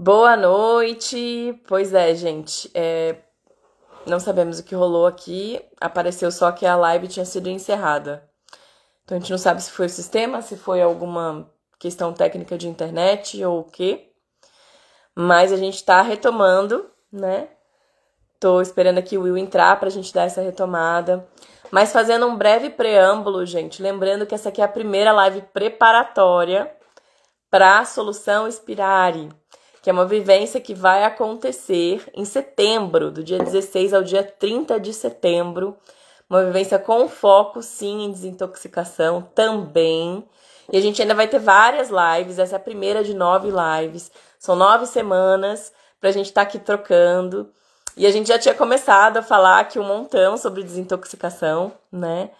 Boa noite. Pois é, gente. Não sabemos o que rolou aqui. Apareceu só que a live tinha sido encerrada. Então a gente não sabe se foi o sistema, se foi alguma questão técnica de internet ou o quê. Mas a gente tá retomando, né? Tô esperando aqui o Will entrar pra gente dar essa retomada. Mas fazendo um breve preâmbulo, gente. Lembrando que essa aqui é a primeira live preparatória para a Solução Inspirare, que é uma vivência que vai acontecer em setembro, do dia 16 ao dia 30 de setembro. Uma vivência com foco, sim, em desintoxicação também. E a gente ainda vai ter várias lives, essa é a primeira de 9 lives. São 9 semanas para a gente estar aqui trocando. E a gente já tinha começado a falar aqui um montão sobre desintoxicação, né?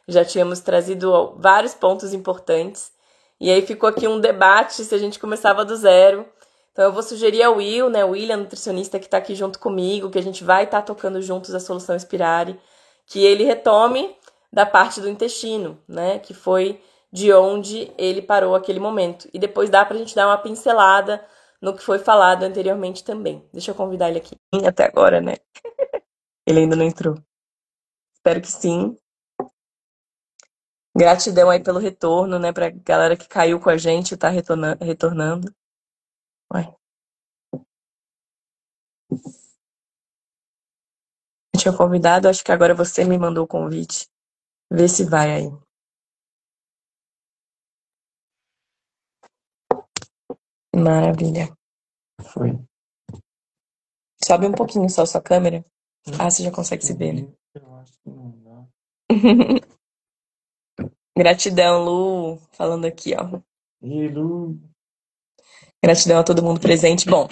Já tínhamos trazido vários pontos importantes. E aí ficou aqui um debate se a gente começava do zero. Então eu vou sugerir ao Will, né, o William, nutricionista que está aqui junto comigo, que a gente vai estar tocando juntos a Solução Inspirare, que ele retome da parte do intestino, né, que foi de onde ele parou aquele momento. E depois dá pra gente dar uma pincelada no que foi falado anteriormente também. Deixa eu convidar ele aqui. Até agora, né? Ele ainda não entrou. Espero que sim. Gratidão aí pelo retorno, né, pra galera que caiu com a gente e tá retornando. Ué. Eu tinha convidado, acho que agora você me mandou o convite. Vê se vai aí. Maravilha. Foi. Sobe um pouquinho só a sua câmera. Ah, você já consegue se ver, né? Eu acho que não dá. Gratidão, Lu, falando aqui, ó. E Lu, Gratidão a todo mundo presente. Bom,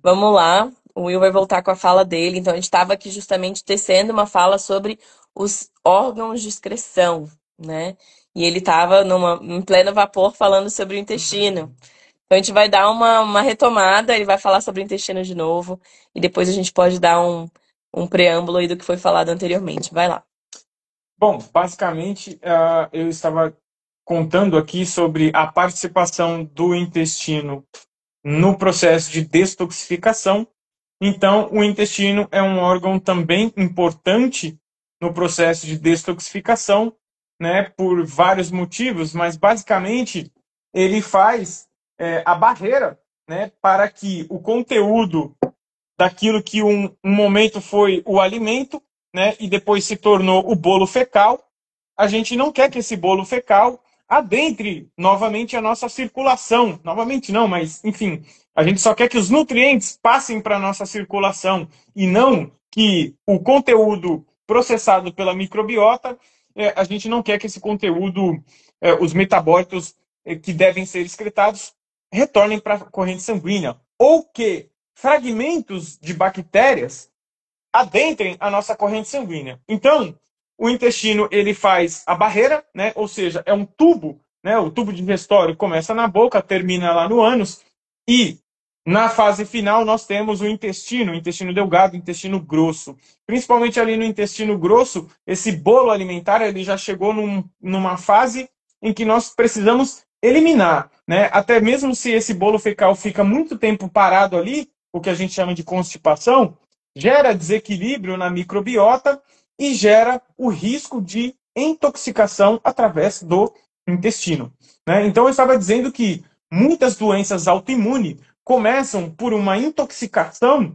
vamos lá. O Will vai voltar com a fala dele. Então, a gente estava aqui justamente tecendo uma fala sobre os órgãos de excreção, né? E ele estava em pleno vapor falando sobre o intestino. Então, a gente vai dar uma retomada, ele vai falar sobre o intestino de novo, e depois a gente pode dar um preâmbulo aí do que foi falado anteriormente. Vai lá. bom, basicamente, eu estava contando aqui sobre a participação do intestino no processo de detoxificação. Então, o intestino é um órgão também importante no processo de detoxificação, né, por vários motivos, mas basicamente ele faz a barreira, né, para que o conteúdo daquilo que um momento foi o alimento, né, e depois se tornou o bolo fecal. A gente não quer que esse bolo fecal adentre novamente a nossa circulação. Novamente não, mas enfim, a gente só quer que os nutrientes passem para a nossa circulação e não que o conteúdo processado pela microbiota, a gente não quer que esse conteúdo, os metabólitos que devem ser excretados, retornem para a corrente sanguínea. Ou que fragmentos de bactérias adentrem a nossa corrente sanguínea. Então, o intestino ele faz a barreira, né? Ou seja, é um tubo, né? O tubo digestório começa na boca, termina lá no ânus, e na fase final nós temos o intestino delgado, o intestino grosso. Principalmente ali no intestino grosso, esse bolo alimentar ele já chegou numa fase em que nós precisamos eliminar, né? Até mesmo se esse bolo fecal fica muito tempo parado ali, o que a gente chama de constipação, gera desequilíbrio na microbiota e gera o risco de intoxicação através do intestino, né? Então, eu estava dizendo que muitas doenças autoimunes começam por uma intoxicação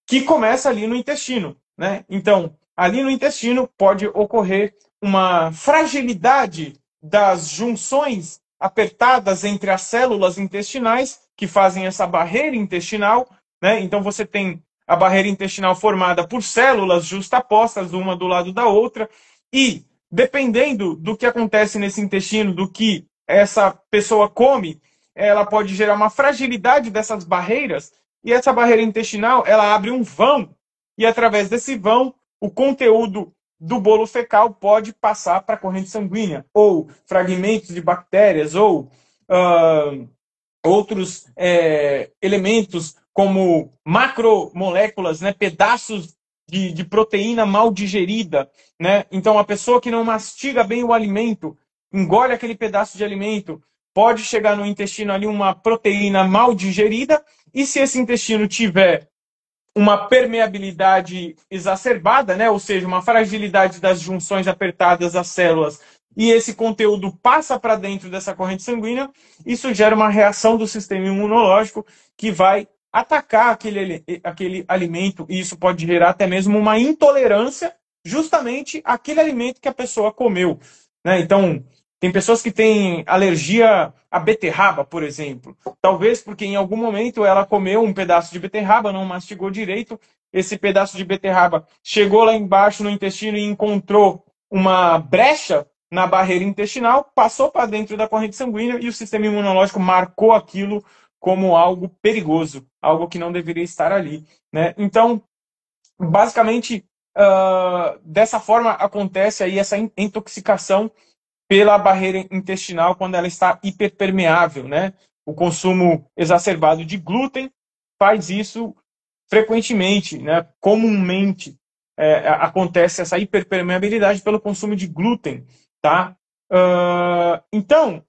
que começa ali no intestino, né? Então, ali no intestino pode ocorrer uma fragilidade das junções apertadas entre as células intestinais que fazem essa barreira intestinal, né? Então, você tem a barreira intestinal formada por células justapostas, uma do lado da outra, e dependendo do que acontece nesse intestino, do que essa pessoa come, ela pode gerar uma fragilidade dessas barreiras, e essa barreira intestinal ela abre um vão, e através desse vão, o conteúdo do bolo fecal pode passar para a corrente sanguínea, ou fragmentos de bactérias, ou outros elementos como macromoléculas, né, pedaços de proteína mal digerida, né? Então, a pessoa que não mastiga bem o alimento, engole aquele pedaço de alimento, pode chegar no intestino ali uma proteína mal digerida E se esse intestino tiver uma permeabilidade exacerbada, né? Ou seja, uma fragilidade das junções apertadas das células, e esse conteúdo passa para dentro dessa corrente sanguínea, isso gera uma reação do sistema imunológico que vai atacar aquele alimento, e isso pode gerar até mesmo uma intolerância justamente àquele alimento que a pessoa comeu, né? Então, tem pessoas que têm alergia à beterraba, por exemplo. Talvez porque em algum momento ela comeu um pedaço de beterraba, não mastigou direito, esse pedaço de beterraba chegou lá embaixo no intestino e encontrou uma brecha na barreira intestinal, passou para dentro da corrente sanguínea e o sistema imunológico marcou aquilo como algo perigoso, algo que não deveria estar ali, né? Então, basicamente, dessa forma acontece aí essa intoxicação pela barreira intestinal quando ela está hiperpermeável, né? O consumo exacerbado de glúten faz isso frequentemente, né? Comumente acontece essa hiperpermeabilidade pelo consumo de glúten, tá? Então,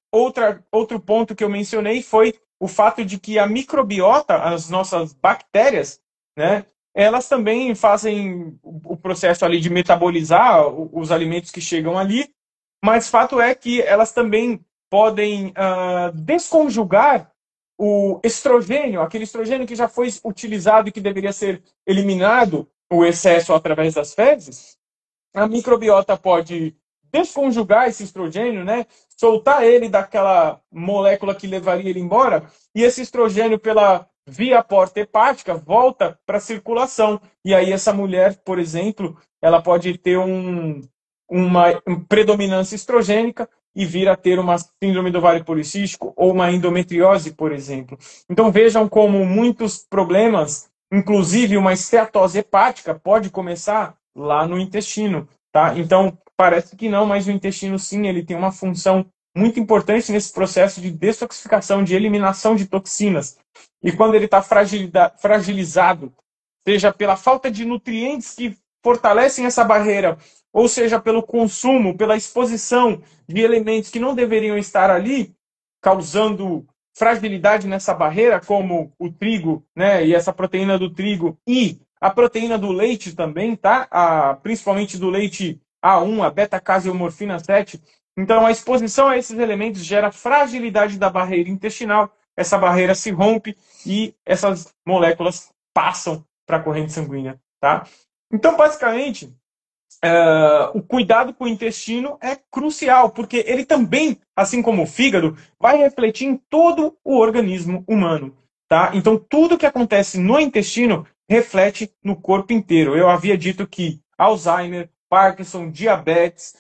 outro ponto que eu mencionei foi o fato de que a microbiota, as nossas bactérias, né? Elas também fazem o processo ali de metabolizar os alimentos que chegam ali, mas fato é que elas também podem desconjugar o estrogênio, aquele estrogênio que já foi utilizado e que deveria ser eliminado, o excesso através das fezes. A microbiota pode desconjugar esse estrogênio, né? Soltar ele daquela molécula que levaria ele embora, e esse estrogênio, pela via porta hepática, volta para a circulação. E aí essa mulher, por exemplo, ela pode ter uma predominância estrogênica e vir a ter uma síndrome do ovário policístico ou uma endometriose, por exemplo. Então vejam como muitos problemas, inclusive uma esteatose hepática, pode começar lá no intestino, tá? Então parece que não, mas o intestino sim, ele tem uma função muito importante nesse processo de detoxificação, de eliminação de toxinas. E quando ele está fragilizado, seja pela falta de nutrientes que fortalecem essa barreira, ou seja, pelo consumo, pela exposição de elementos que não deveriam estar ali, causando fragilidade nessa barreira, como o trigo, né, e essa proteína do trigo, e a proteína do leite também, tá? Principalmente do leite A1, a beta-caseomorfina 7. Então, a exposição a esses elementos gera fragilidade da barreira intestinal, essa barreira se rompe e essas moléculas passam para a corrente sanguínea, tá? Então, basicamente, o cuidado com o intestino é crucial, porque ele também, assim como o fígado, vai refletir em todo o organismo humano, tá? Então, tudo que acontece no intestino reflete no corpo inteiro. Eu havia dito que Alzheimer, Parkinson, diabetes,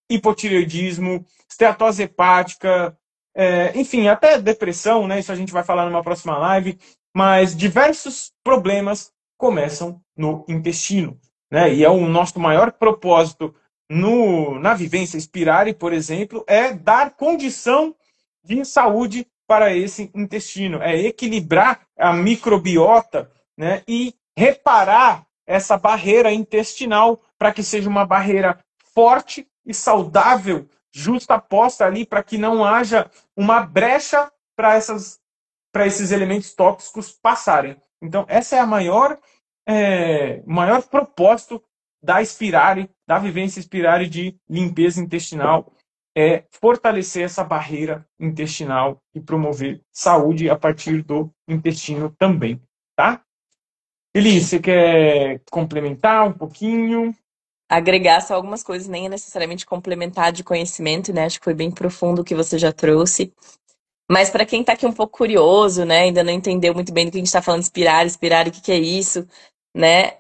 hipotireoidismo, esteatose hepática, enfim, até depressão, né? Isso a gente vai falar numa próxima live, mas diversos problemas começam no intestino, né? E é o nosso maior propósito na vivência Inspirare, por exemplo, é dar condição de saúde para esse intestino, é equilibrar a microbiota, né? E reparar essa barreira intestinal para que seja uma barreira forte e saudável, justaposta ali, para que não haja uma brecha para esses elementos tóxicos passarem. Então, essa é a maior propósito da Inspirare, da vivência Inspirare de limpeza intestinal, é fortalecer essa barreira intestinal e promover saúde a partir do intestino também, tá? Eli, você quer complementar um pouquinho? Agregar só algumas coisas, nem é necessariamente complementar de conhecimento, né? Acho que foi bem profundo o que você já trouxe. Mas para quem está aqui um pouco curioso, né? Ainda não entendeu muito bem do que a gente está falando, Inspirare, o que é isso, né?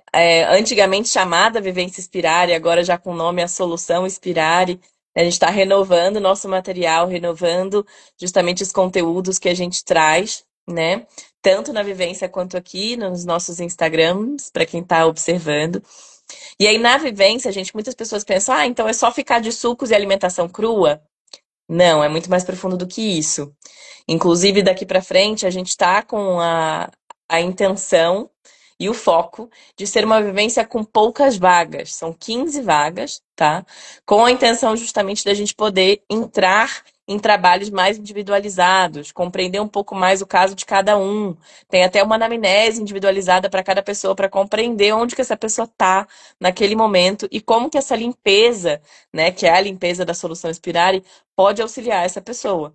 Antigamente chamada Vivência Inspirare, agora já com o nome A Solução Inspirare. A gente está renovando o nosso material, renovando justamente os conteúdos que a gente traz, né? Tanto na vivência quanto aqui nos nossos Instagrams, para quem está observando. E aí, na vivência, gente, muitas pessoas pensam, então é só ficar de sucos e alimentação crua? Não, é muito mais profundo do que isso. Inclusive, daqui para frente, a gente está com a intenção e o foco de ser uma vivência com poucas vagas. São 15 vagas, tá? Com a intenção justamente da gente poder entrar em trabalhos mais individualizados, compreender um pouco mais o caso de cada um. Tem até uma anamnese individualizada para cada pessoa, para compreender onde que essa pessoa está naquele momento e como que essa limpeza, né, que é a limpeza da solução Inspirare, pode auxiliar essa pessoa.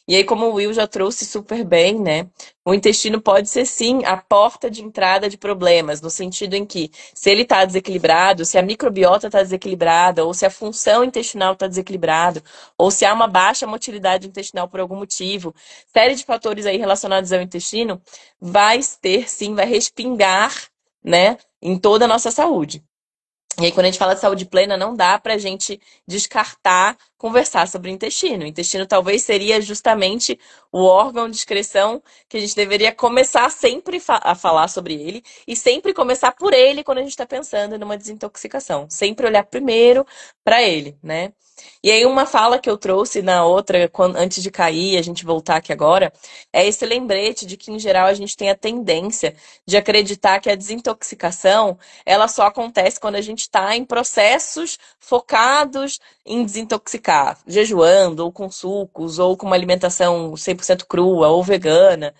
E aí, como o Will já trouxe super bem, né? O intestino pode ser, sim, a porta de entrada de problemas, no sentido em que, se ele está desequilibrado, se a microbiota está desequilibrada, ou se a função intestinal está desequilibrada, ou se há uma baixa motilidade intestinal por algum motivo, série de fatores aí relacionados ao intestino, vai ter, sim, vai respingar, né, em toda a nossa saúde. E aí, quando a gente fala de saúde plena, não dá pra gente descartar conversar sobre o intestino. O intestino talvez seria justamente o órgão de excreção que a gente deveria começar sempre a falar sobre ele e sempre começar por ele quando a gente está pensando numa desintoxicação. Sempre olhar primeiro para ele, né? E aí, uma fala que eu trouxe na outra, antes de cair, a gente voltar aqui agora, é esse lembrete de que, em geral, a gente tem a tendência de acreditar que a desintoxicação ela só acontece quando a gente está em processos focados em desintoxicar, jejuando, ou com sucos, ou com uma alimentação 100% crua ou vegana.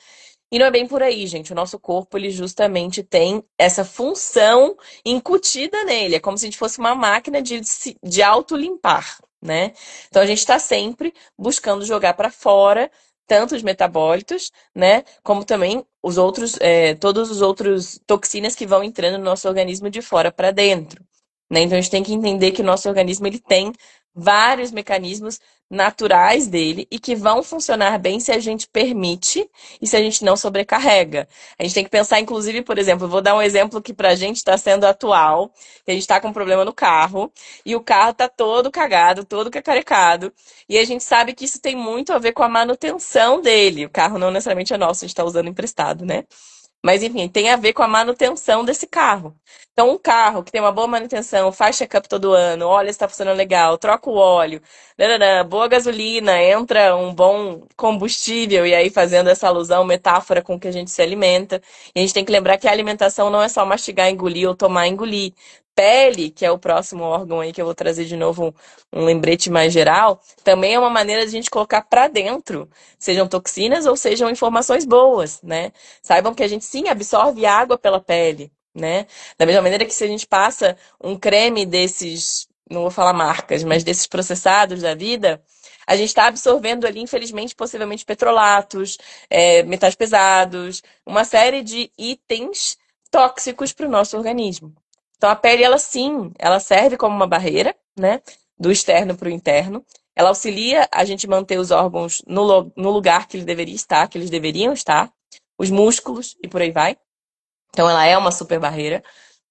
E não é bem por aí, gente. O nosso corpo, ele justamente tem essa função incutida nele. É como se a gente fosse uma máquina de autolimpar, né? Então a gente está sempre buscando jogar para fora tanto os metabólitos, né? Como também os outros, todos os outros toxinas que vão entrando no nosso organismo de fora para dentro, né? Então a gente tem que entender que o nosso organismo ele tem vários mecanismos naturais dele e que vão funcionar bem se a gente permite e se a gente não sobrecarrega. A gente tem que pensar, inclusive, por exemplo, eu vou dar um exemplo que pra gente está sendo atual, que a gente está com um problema no carro e o carro tá todo cagado, todo cacarecado, e a gente sabe que isso tem muito a ver com a manutenção dele. O carro não necessariamente é nosso, a gente está usando emprestado, né? Mas, enfim, tem a ver com a manutenção desse carro. Então, um carro que tem uma boa manutenção, faz check-up todo ano, olha se está funcionando legal, troca o óleo, boa gasolina, entra um bom combustível, e aí fazendo essa alusão, metáfora com que a gente se alimenta. E a gente tem que lembrar que a alimentação não é só mastigar, engolir ou tomar, engolir. Pele, que é o próximo órgão aí que eu vou trazer de novo um lembrete mais geral, também é uma maneira de a gente colocar para dentro, sejam toxinas ou sejam informações boas, né? Saibam que a gente sim absorve água pela pele, né? Da mesma maneira que se a gente passa um creme desses, não vou falar marcas, mas desses processados da vida, a gente está absorvendo ali, infelizmente, possivelmente petrolatos, metais pesados, uma série de itens tóxicos para o nosso organismo. Então, a pele, ela sim, ela serve como uma barreira, né? Do externo para o interno. Ela auxilia a gente manter os órgãos no lugar que que eles deveriam estar, os músculos e por aí vai. Então, ela é uma super barreira.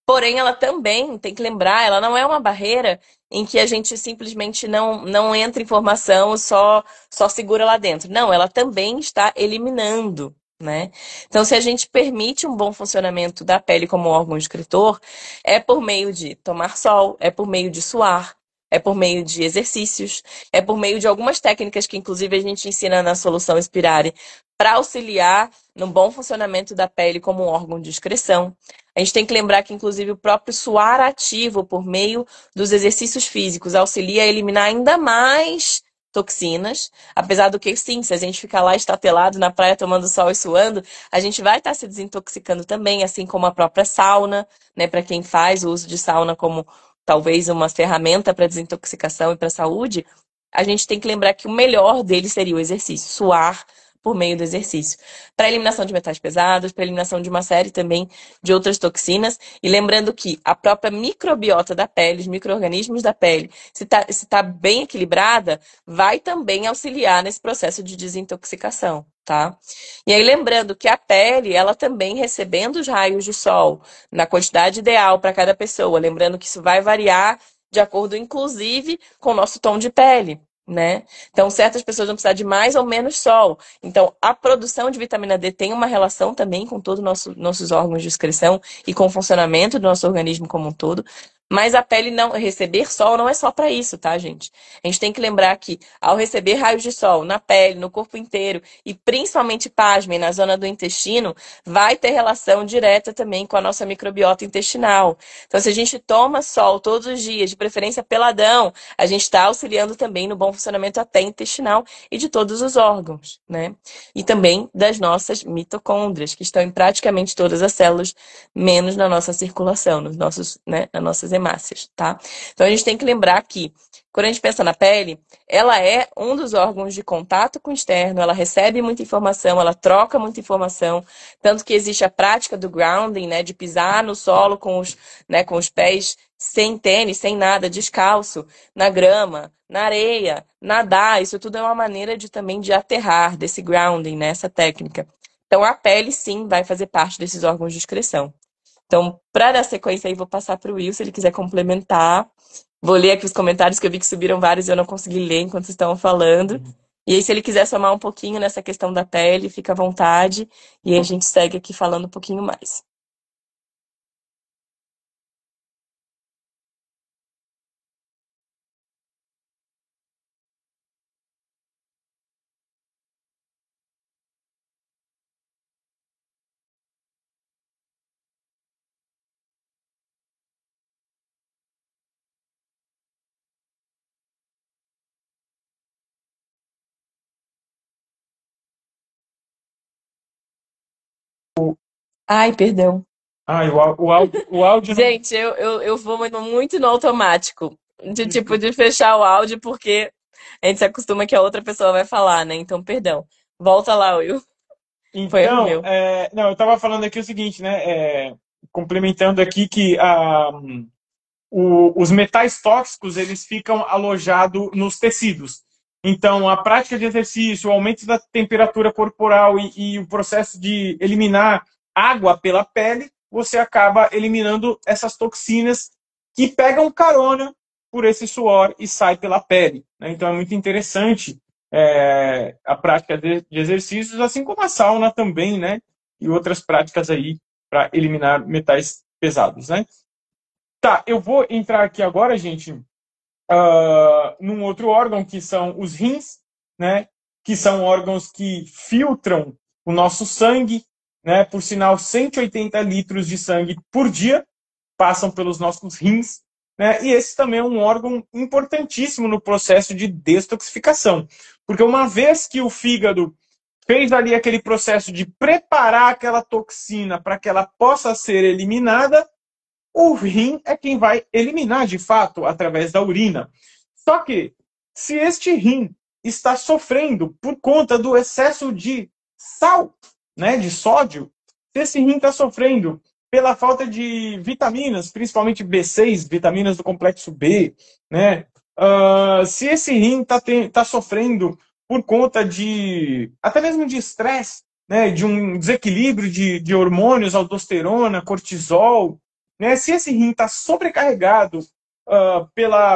Porém, ela também, tem que lembrar, ela não é uma barreira em que a gente simplesmente não entra informação, só segura lá dentro. Não, ela também está eliminando, né? Então, se a gente permite um bom funcionamento da pele como órgão excretor, é por meio de tomar sol, é por meio de suar, é por meio de exercícios, é por meio de algumas técnicas que, inclusive, a gente ensina na Solução Inspirare para auxiliar no bom funcionamento da pele como um órgão de excreção. A gente tem que lembrar que, inclusive, o próprio suar ativo por meio dos exercícios físicos auxilia a eliminar ainda mais toxinas. Apesar do que, sim, se a gente ficar lá estatelado na praia tomando sol e suando, a gente vai estar se desintoxicando também, assim como a própria sauna, né? Para quem faz o uso de sauna como talvez uma ferramenta para desintoxicação e para a saúde, a gente tem que lembrar que o melhor dele seria o exercício, suar por meio do exercício. Para eliminação de metais pesados, para eliminação de uma série também de outras toxinas. E lembrando que a própria microbiota da pele, os micro-organismos da pele, se tá bem equilibrada, vai também auxiliar nesse processo de desintoxicação, tá? E aí lembrando que a pele, ela também recebendo os raios de sol na quantidade ideal para cada pessoa. Lembrando que isso vai variar de acordo, inclusive, com o nosso tom de pele, né? Então, certas pessoas vão precisar de mais ou menos sol. Então, a produção de vitamina D tem uma relação também com todos os nossos órgãos de excreção e com o funcionamento do nosso organismo como um todo. Mas a pele não receber sol não é só para isso, tá, gente? A gente tem que lembrar que ao receber raios de sol na pele, no corpo inteiro e principalmente, pasmem, na zona do intestino, vai ter relação direta também com a nossa microbiota intestinal. Então, se a gente toma sol todos os dias, de preferência peladão, a gente está auxiliando também no bom funcionamento até intestinal e de todos os órgãos, né? E também das nossas mitocôndrias, que estão em praticamente todas as células, menos na nossa circulação, nos nossos, né, nas nossas hemácias, tá? Então a gente tem que lembrar que quando a gente pensa na pele, ela é um dos órgãos de contato com o externo, ela recebe muita informação, ela troca muita informação, tanto que existe a prática do grounding, né, de pisar no solo com os pés sem tênis, sem nada, descalço, na grama, na areia, nadar, isso tudo é uma maneira de também de aterrar, desse grounding, né, essa técnica. Então a pele sim vai fazer parte desses órgãos de excreção. Então, para dar sequência aí, vou passar para o Will, se ele quiser complementar. Vou ler aqui os comentários, que eu vi que subiram vários e eu não consegui ler enquanto vocês estavam falando. E aí, se ele quiser somar um pouquinho nessa questão da pele, fica à vontade. E aí a gente segue aqui falando um pouquinho mais. Ai, perdão. Ah, o áudio não. Gente, eu vou muito no automático. De tipo, Desculpa. de fechar o áudio, porque a gente se acostuma que a outra pessoa vai falar, né? Então, perdão. Volta lá, Will. Foi erro Então, meu. não, eu estava falando aqui o seguinte, né? Complementando aqui que os metais tóxicos eles ficam alojados nos tecidos. Então, a prática de exercício, o aumento da temperatura corporal e o processo de eliminar água pela pele, você acaba eliminando essas toxinas que pegam carona por esse suor e sai pela pele, né? Então, é muito interessante a prática de exercícios, assim como a sauna também, né? E outras práticas aí para eliminar metais pesados, né? Tá, eu vou entrar aqui agora, gente, num outro órgão que são os rins, né? Que são órgãos que filtram o nosso sangue, né? Por sinal, 180 litros de sangue por dia passam pelos nossos rins, né? E esse também é um órgão importantíssimo no processo de detoxificação, porque uma vez que o fígado fez ali aquele processo de preparar aquela toxina para que ela possa ser eliminada, o rim é quem vai eliminar de fato através da urina. Só que, se este rim está sofrendo por conta do excesso de sal, né, de sódio, se esse rim está sofrendo pela falta de vitaminas, principalmente B6, vitaminas do complexo B, né, se esse rim está sofrendo por conta de, até mesmo de estresse, né, de um desequilíbrio de hormônios, aldosterona, cortisol, né? Se esse rim está sobrecarregado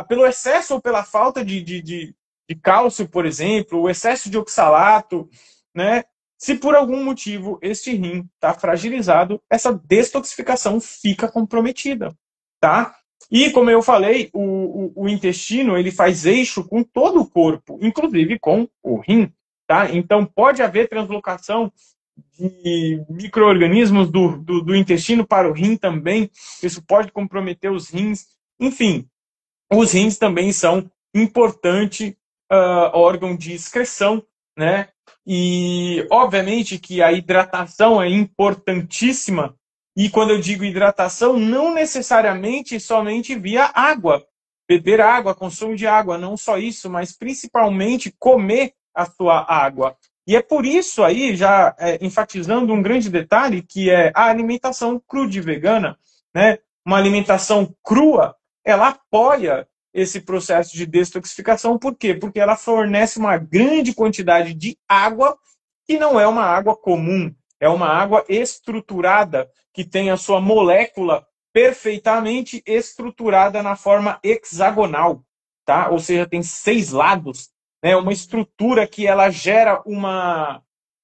pelo excesso ou pela falta de cálcio, por exemplo, o excesso de oxalato, né? Se por algum motivo este rim está fragilizado, essa detoxificação fica comprometida, tá? E como eu falei, o intestino ele faz eixo com todo o corpo, inclusive com o rim, tá? Então pode haver translocação de micro-organismos do intestino para o rim também. Isso pode comprometer os rins. Enfim, os rins também são importante órgão de excreção, né? E, obviamente, que a hidratação é importantíssima. E quando eu digo hidratação, não necessariamente somente via água. Beber água, consumo de água, não só isso, mas principalmente comer a sua água. E é por isso aí, já enfatizando um grande detalhe, que é a alimentação crude vegana, né? Uma alimentação crua, ela apoia esse processo de detoxificação. Por quê? Porque ela fornece uma grande quantidade de água, que não é uma água comum, é uma água estruturada, que tem a sua molécula perfeitamente estruturada na forma hexagonal, tá? Ou seja, tem 6 lados, né? Uma estrutura que ela gera uma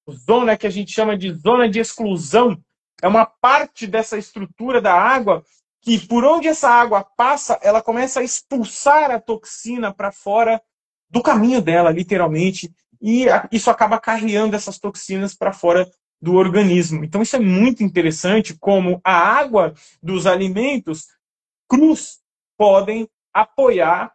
zona que a gente chama de zona de exclusão. É uma parte dessa estrutura da água que por onde essa água passa, ela começa a expulsar a toxina para fora do caminho dela, literalmente, e isso acaba carreando essas toxinas para fora do organismo. Então isso é muito interessante, como a água dos alimentos crus podem apoiar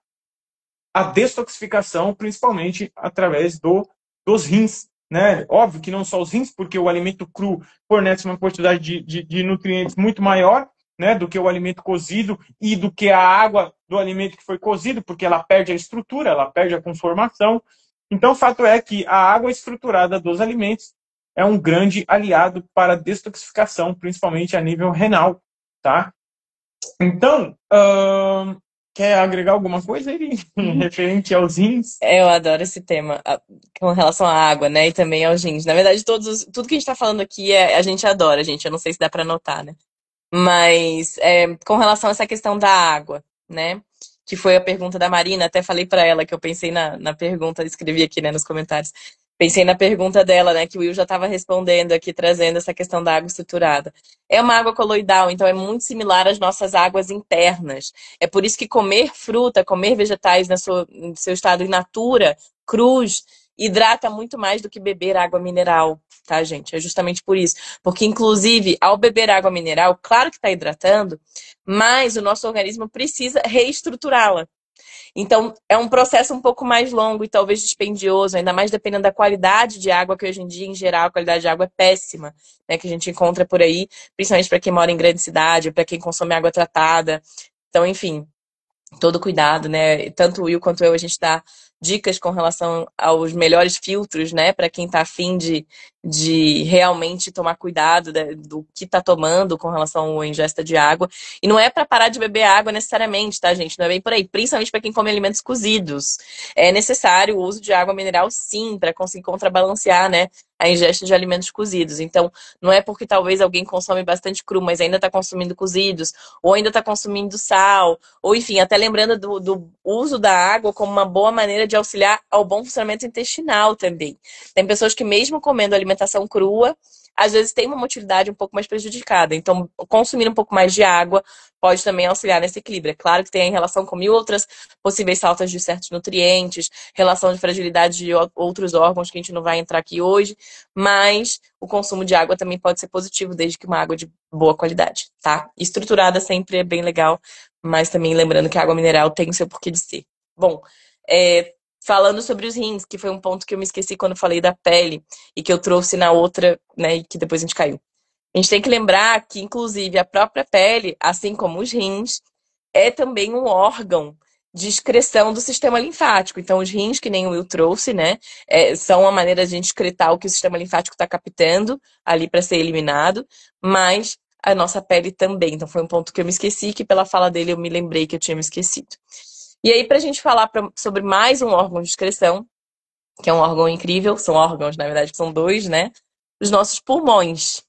a detoxificação, principalmente através dos rins. Né? Óbvio que não só os rins, porque o alimento cru fornece uma quantidade de nutrientes muito maior, né, do que o alimento cozido e do que a água do alimento que foi cozido, porque ela perde a estrutura, ela perde a conformação. Então, o fato é que a água estruturada dos alimentos é um grande aliado para a detoxificação, principalmente a nível renal. Tá? Então, quer agregar alguma coisa aí referente aos rins? Eu adoro esse tema com relação à água, né? E também aos rins. Na verdade, tudo que a gente tá falando aqui a gente adora, gente. Eu não sei se dá pra notar, né? Mas com relação a essa questão da água, né? Que foi a pergunta da Marina, até falei pra ela que eu pensei na pergunta, escrevi aqui, né, nos comentários. Pensei na pergunta dela, né, que o Will já estava respondendo aqui, trazendo essa questão da água estruturada. É uma água coloidal, então é muito similar às nossas águas internas. É por isso que comer fruta, comer vegetais no seu estado in natura, crus, hidrata muito mais do que beber água mineral, tá, gente? É justamente por isso. Porque, inclusive, ao beber água mineral, claro que está hidratando, mas o nosso organismo precisa reestruturá-la. Então, é um processo um pouco mais longo e talvez dispendioso, ainda mais dependendo da qualidade de água, que hoje em dia, em geral, a qualidade de água é péssima, né? Que a gente encontra por aí, principalmente para quem mora em grande cidade, para quem consome água tratada. Então, enfim, todo cuidado, né? Tanto o Will quanto eu, a gente dá dicas com relação aos melhores filtros, né? Para quem tá afim de realmente tomar cuidado do que tá tomando com relação à ingesta de água. E não é para parar de beber água necessariamente, tá, gente? Não é bem por aí. Principalmente para quem come alimentos cozidos. É necessário o uso de água mineral, sim, para conseguir contrabalancear, né? A ingesta de alimentos cozidos. Então, não é porque talvez alguém consome bastante cru, mas ainda está consumindo cozidos, ou ainda está consumindo sal, ou enfim, até lembrando do uso da água como uma boa maneira de auxiliar ao bom funcionamento intestinal também. Tem pessoas que mesmo comendo alimentação crua, às vezes tem uma motilidade um pouco mais prejudicada. Então, consumir um pouco mais de água pode também auxiliar nesse equilíbrio. É claro que tem relação com mil outras possíveis faltas de certos nutrientes, relação de fragilidade de outros órgãos que a gente não vai entrar aqui hoje, mas o consumo de água também pode ser positivo, desde que uma água de boa qualidade, tá? Estruturada sempre é bem legal, mas também lembrando que a água mineral tem o seu porquê de ser. Bom, falando sobre os rins, que foi um ponto que eu me esqueci quando falei da pele e que eu trouxe na outra, né, e que depois a gente caiu. A gente tem que lembrar que, inclusive, a própria pele, assim como os rins, é também um órgão de excreção do sistema linfático. Então, os rins, que nem o Will trouxe, né, são uma maneira de a gente excretar o que o sistema linfático está captando ali para ser eliminado, mas a nossa pele também. Então, foi um ponto que eu me esqueci, que pela fala dele eu me lembrei que eu tinha me esquecido. E aí, para a gente falar sobre mais um órgão de excreção, que é um órgão incrível, são órgãos, na verdade, que são dois, né? Os nossos pulmões.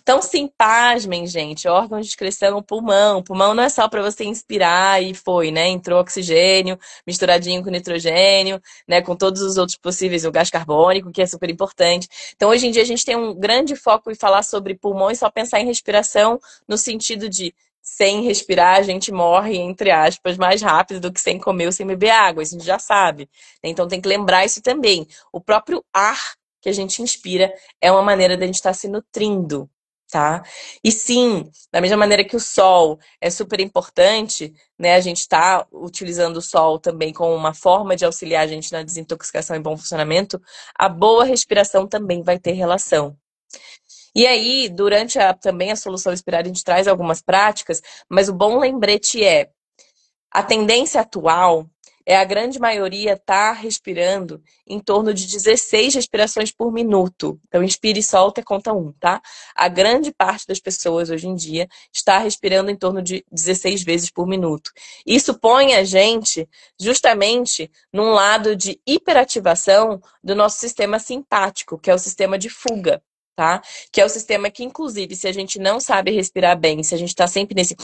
Então, sim, pasmem, gente. Órgão de excreção, pulmão. Pulmão não é só para você inspirar e foi, né? Entrou oxigênio, misturadinho com nitrogênio, né? Com todos os outros possíveis, o gás carbônico, que é super importante. Então, hoje em dia, a gente tem um grande foco em falar sobre pulmão e só pensar em respiração no sentido de sem respirar, a gente morre, entre aspas, mais rápido do que sem comer ou sem beber água. Isso a gente já sabe. Então, tem que lembrar isso também. O próprio ar que a gente inspira é uma maneira de a gente estar se nutrindo. Tá? E sim, da mesma maneira que o sol é super importante, né? A gente está utilizando o sol também como uma forma de auxiliar a gente na desintoxicação e bom funcionamento, a boa respiração também vai ter relação. E aí, durante também a solução inspirada, a gente traz algumas práticas, mas o bom lembrete é a tendência atual é a grande maioria estar respirando em torno de 16 respirações por minuto. Então, inspire e solta, conta um, tá? A grande parte das pessoas hoje em dia está respirando em torno de 16 vezes por minuto. Isso põe a gente justamente num lado de hiperativação do nosso sistema simpático, que é o sistema de fuga. Tá? Que é o sistema que, inclusive, se a gente não sabe respirar bem, se a gente está sempre nesse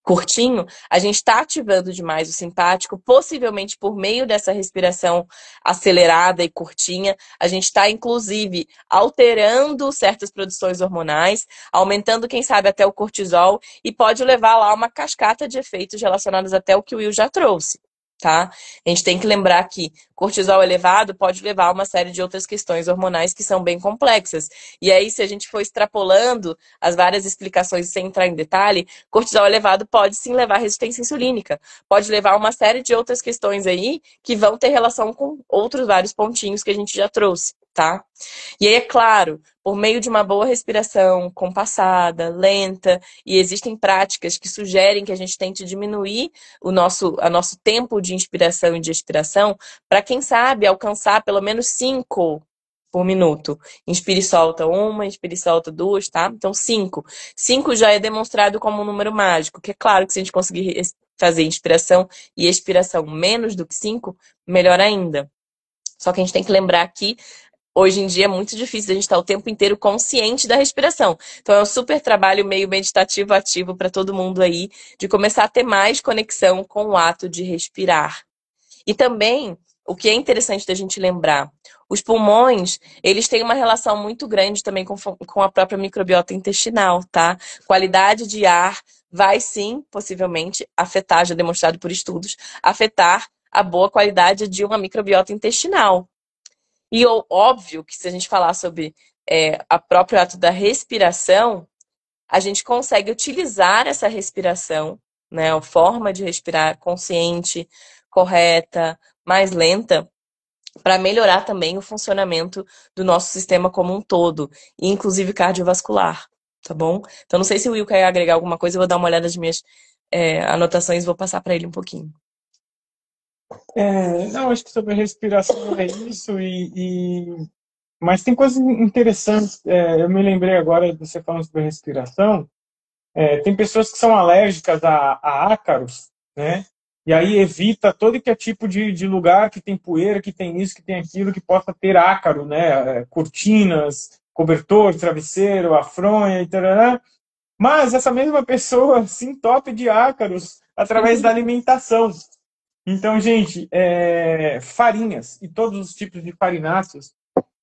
curtinho, a gente está ativando demais o simpático, possivelmente por meio dessa respiração acelerada e curtinha. A gente está, inclusive, alterando certas produções hormonais, aumentando, quem sabe, até o cortisol, e pode levar lá uma cascata de efeitos relacionados até o que o Will já trouxe. Tá? A gente tem que lembrar que cortisol elevado pode levar a uma série de outras questões hormonais que são bem complexas. E aí, se a gente for extrapolando as várias explicações sem entrar em detalhe, cortisol elevado pode sim levar à resistência insulínica. Pode levar a uma série de outras questões aí que vão ter relação com outros vários pontinhos que a gente já trouxe, tá? E aí, é claro, por meio de uma boa respiração compassada, lenta, e existem práticas que sugerem que a gente tente diminuir a nosso tempo de inspiração e de expiração, para quem sabe alcançar pelo menos 5 por minuto. Inspire e solta uma, inspire e solta duas, tá? Então, 5. 5 já é demonstrado como um número mágico, que é claro que se a gente conseguir fazer inspiração e expiração menos do que 5, melhor ainda. Só que a gente tem que lembrar que hoje em dia é muito difícil a gente estar o tempo inteiro consciente da respiração. Então é um super trabalho meio meditativo ativo para todo mundo aí, de começar a ter mais conexão com o ato de respirar. E também, o que é interessante da gente lembrar, os pulmões, eles têm uma relação muito grande também com a própria microbiota intestinal, tá? Qualidade de ar vai sim, possivelmente, afetar, já demonstrado por estudos, afetar a boa qualidade de uma microbiota intestinal. E óbvio que se a gente falar sobre a próprio ato da respiração, a gente consegue utilizar essa respiração, né, a forma de respirar consciente, correta, mais lenta, para melhorar também o funcionamento do nosso sistema como um todo, inclusive cardiovascular, tá bom? Então, não sei se o Will quer agregar alguma coisa, eu vou dar uma olhada nas minhas anotações e vou passar para ele um pouquinho. Não, acho que sobre a respiração é isso, mas tem coisas interessantes. Eu me lembrei agora de você falando sobre a respiração. Tem pessoas que são alérgicas a ácaros, né? E aí evita todo que é tipo de lugar que tem poeira, que tem isso, que tem aquilo, que possa ter ácaro, né? Cortinas, cobertor, travesseiro, a fronha e tal. Mas essa mesma pessoa se entope de ácaros através da alimentação. Então, gente, farinhas e todos os tipos de farináceos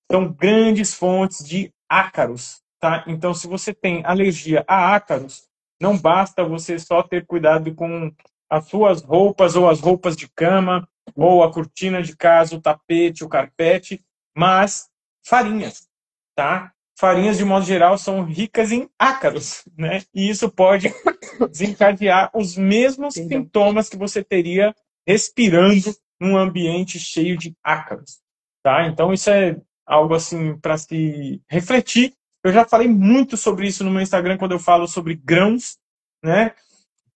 são grandes fontes de ácaros, tá? Então, se você tem alergia a ácaros, não basta você só ter cuidado com as suas roupas ou as roupas de cama, ou a cortina de casa, o tapete, o carpete, mas farinhas, tá? Farinhas, de modo geral, são ricas em ácaros, né? E isso pode desencadear os mesmos sintomas que você teria respirando num ambiente cheio de ácaros, tá? Então, isso é algo assim para se refletir. Eu já falei muito sobre isso no meu Instagram quando eu falo sobre grãos, né?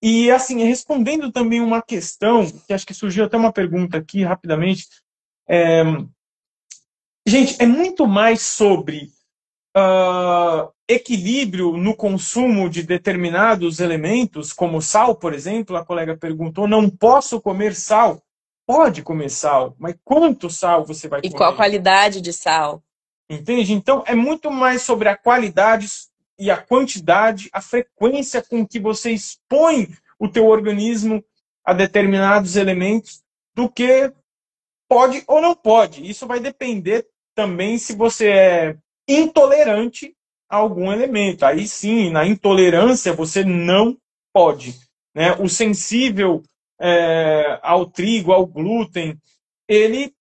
E assim, respondendo também uma questão, que acho que surgiu até uma pergunta aqui rapidamente. Gente, é muito mais sobre equilíbrio no consumo de determinados elementos, como sal, por exemplo. A colega perguntou, não posso comer sal. Pode comer sal, mas quanto sal você vai comer? E qual a qualidade de sal? Entende? Então, é muito mais sobre a qualidade e a quantidade, a frequência com que você expõe o teu organismo a determinados elementos do que pode ou não pode. Isso vai depender também se você é intolerante a algum elemento. Aí sim, na intolerância, você não pode, né? O sensível ao trigo, ao glúten, ele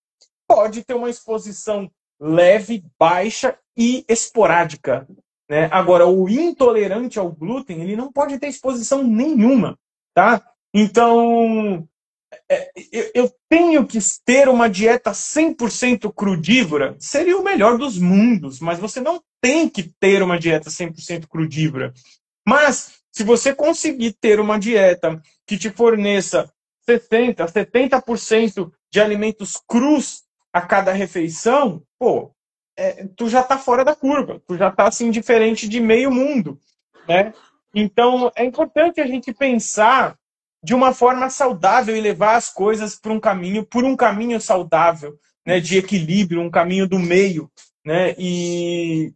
pode ter uma exposição leve, baixa e esporádica, né? Agora, o intolerante ao glúten, ele não pode ter exposição nenhuma, tá? Então, eu tenho que ter uma dieta 100% crudívora, seria o melhor dos mundos, mas você não tem que ter uma dieta 100% crudívora. Mas, se você conseguir ter uma dieta que te forneça 60%, 70% de alimentos crus a cada refeição, pô, tu já está fora da curva, tu já está assim, diferente de meio mundo, né? Então, é importante a gente pensar de uma forma saudável e levar as coisas por um caminho saudável, né, de equilíbrio, um caminho do meio, né, e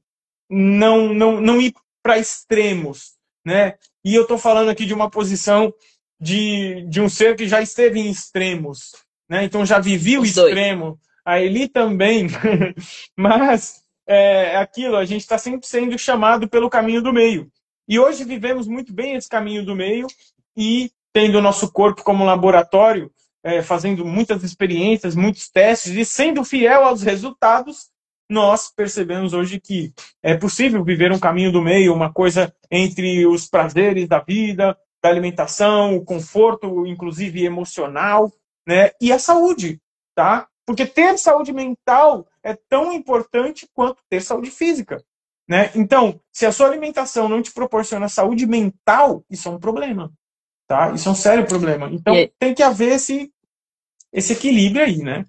não ir para extremos, né? E eu estou falando aqui de uma posição de um ser que já esteve em extremos, né? Então já vivi o Os dois. extremo, a Eli também, mas aquilo, a gente está sempre sendo chamado pelo caminho do meio. E hoje vivemos muito bem esse caminho do meio e tendo o nosso corpo como laboratório, fazendo muitas experiências, muitos testes e sendo fiel aos resultados, nós percebemos hoje que é possível viver um caminho do meio, uma coisa entre os prazeres da vida, da alimentação, o conforto, inclusive emocional, né? E a saúde, tá? Porque ter saúde mental é tão importante quanto ter saúde física, né? Então, se a sua alimentação não te proporciona saúde mental, isso é um problema, tá? Isso é um sério problema. Então, tem que haver esse equilíbrio aí, né?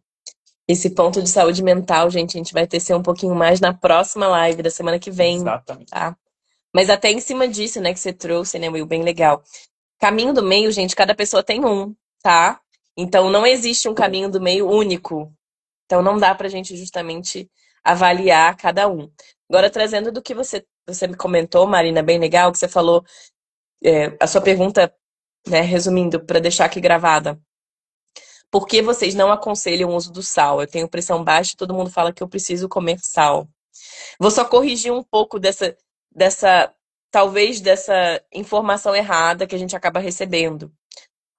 Esse ponto de saúde mental, gente, a gente vai tecer um pouquinho mais na próxima live da semana que vem. Exatamente. Tá? Mas até em cima disso, né, que você trouxe, né, Will, bem legal. Caminho do meio, gente, cada pessoa tem um, tá? Então não existe um caminho do meio único. Então não dá pra gente justamente avaliar cada um. Agora, trazendo do que você me comentou, Marina, bem legal, que você falou, a sua pergunta, né, resumindo, para deixar aqui gravada. Por que vocês não aconselham o uso do sal? Eu tenho pressão baixa e todo mundo fala que eu preciso comer sal. Vou só corrigir um pouco talvez dessa informação errada que a gente acaba recebendo.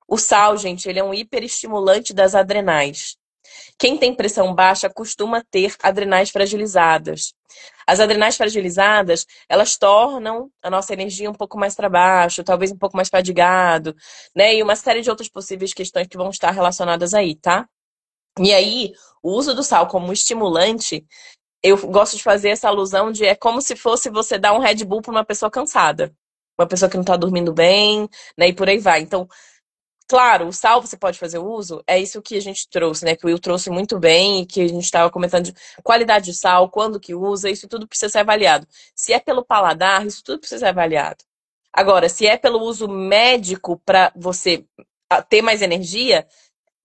O sal, gente, ele é um hiperestimulante das adrenais. Quem tem pressão baixa costuma ter adrenais fragilizadas. As adrenais fragilizadas, elas tornam a nossa energia um pouco mais para baixo, talvez um pouco mais fadigado, né? E uma série de outras possíveis questões que vão estar relacionadas aí, tá? E aí, o uso do sal como estimulante, eu gosto de fazer essa alusão de é como se fosse você dar um Red Bull para uma pessoa cansada. Uma pessoa que não está dormindo bem, né? E por aí vai. Então, claro, o sal você pode fazer uso, é isso que a gente trouxe, né? Que o Will trouxe muito bem e que a gente estava comentando de qualidade de sal, quando que usa, isso tudo precisa ser avaliado. Se é pelo paladar, isso tudo precisa ser avaliado. Agora, se é pelo uso médico para você ter mais energia,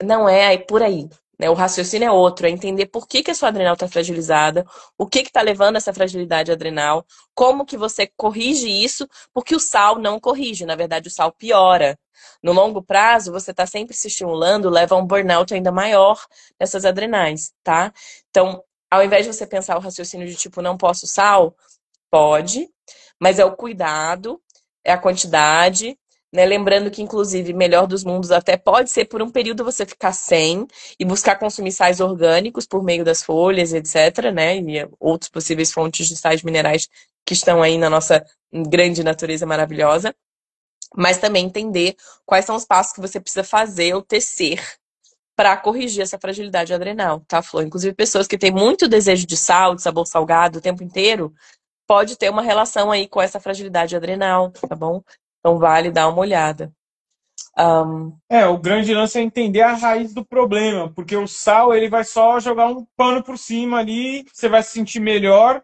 não é aí por aí. Né? O raciocínio é outro, é entender por que a sua adrenal está fragilizada, o que está levando essa fragilidade adrenal, como que você corrige isso, porque o sal não corrige, na verdade o sal piora. No longo prazo, você está sempre se estimulando, leva a um burnout ainda maior nessas adrenais, tá? Então, ao invés de você pensar o raciocínio de tipo, não posso sal, pode, mas é o cuidado, é a quantidade, né? Lembrando que, inclusive, melhor dos mundos até pode ser por um período você ficar sem e buscar consumir sais orgânicos por meio das folhas, etc., né? E outros possíveis fontes de sais minerais que estão aí na nossa grande natureza maravilhosa. Mas também entender quais são os passos que você precisa fazer ou tecer para corrigir essa fragilidade adrenal, tá, Flor? Inclusive, pessoas que têm muito desejo de sal, de sabor salgado o tempo inteiro, pode ter uma relação aí com essa fragilidade adrenal, tá bom? Então vale dar uma olhada. O grande lance é entender a raiz do problema, porque o sal ele vai só jogar um pano por cima ali, você vai se sentir melhor.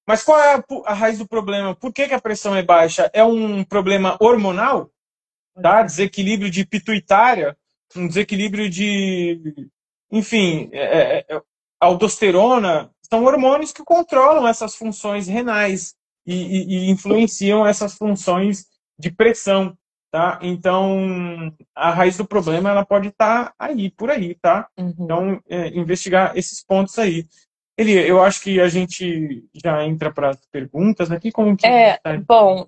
Mas qual é a raiz do problema? Por que a pressão é baixa? É um problema hormonal? Tá? Desequilíbrio de pituitária, um desequilíbrio de, enfim, aldosterona, são hormônios que controlam essas funções renais e influenciam essas funções de pressão, tá? Então, a raiz do problema ela pode estar aí, por aí, tá? Uhum. Então, investigar esses pontos aí. Elia, eu acho que a gente já entra para as perguntas aqui, como que tá? Bom,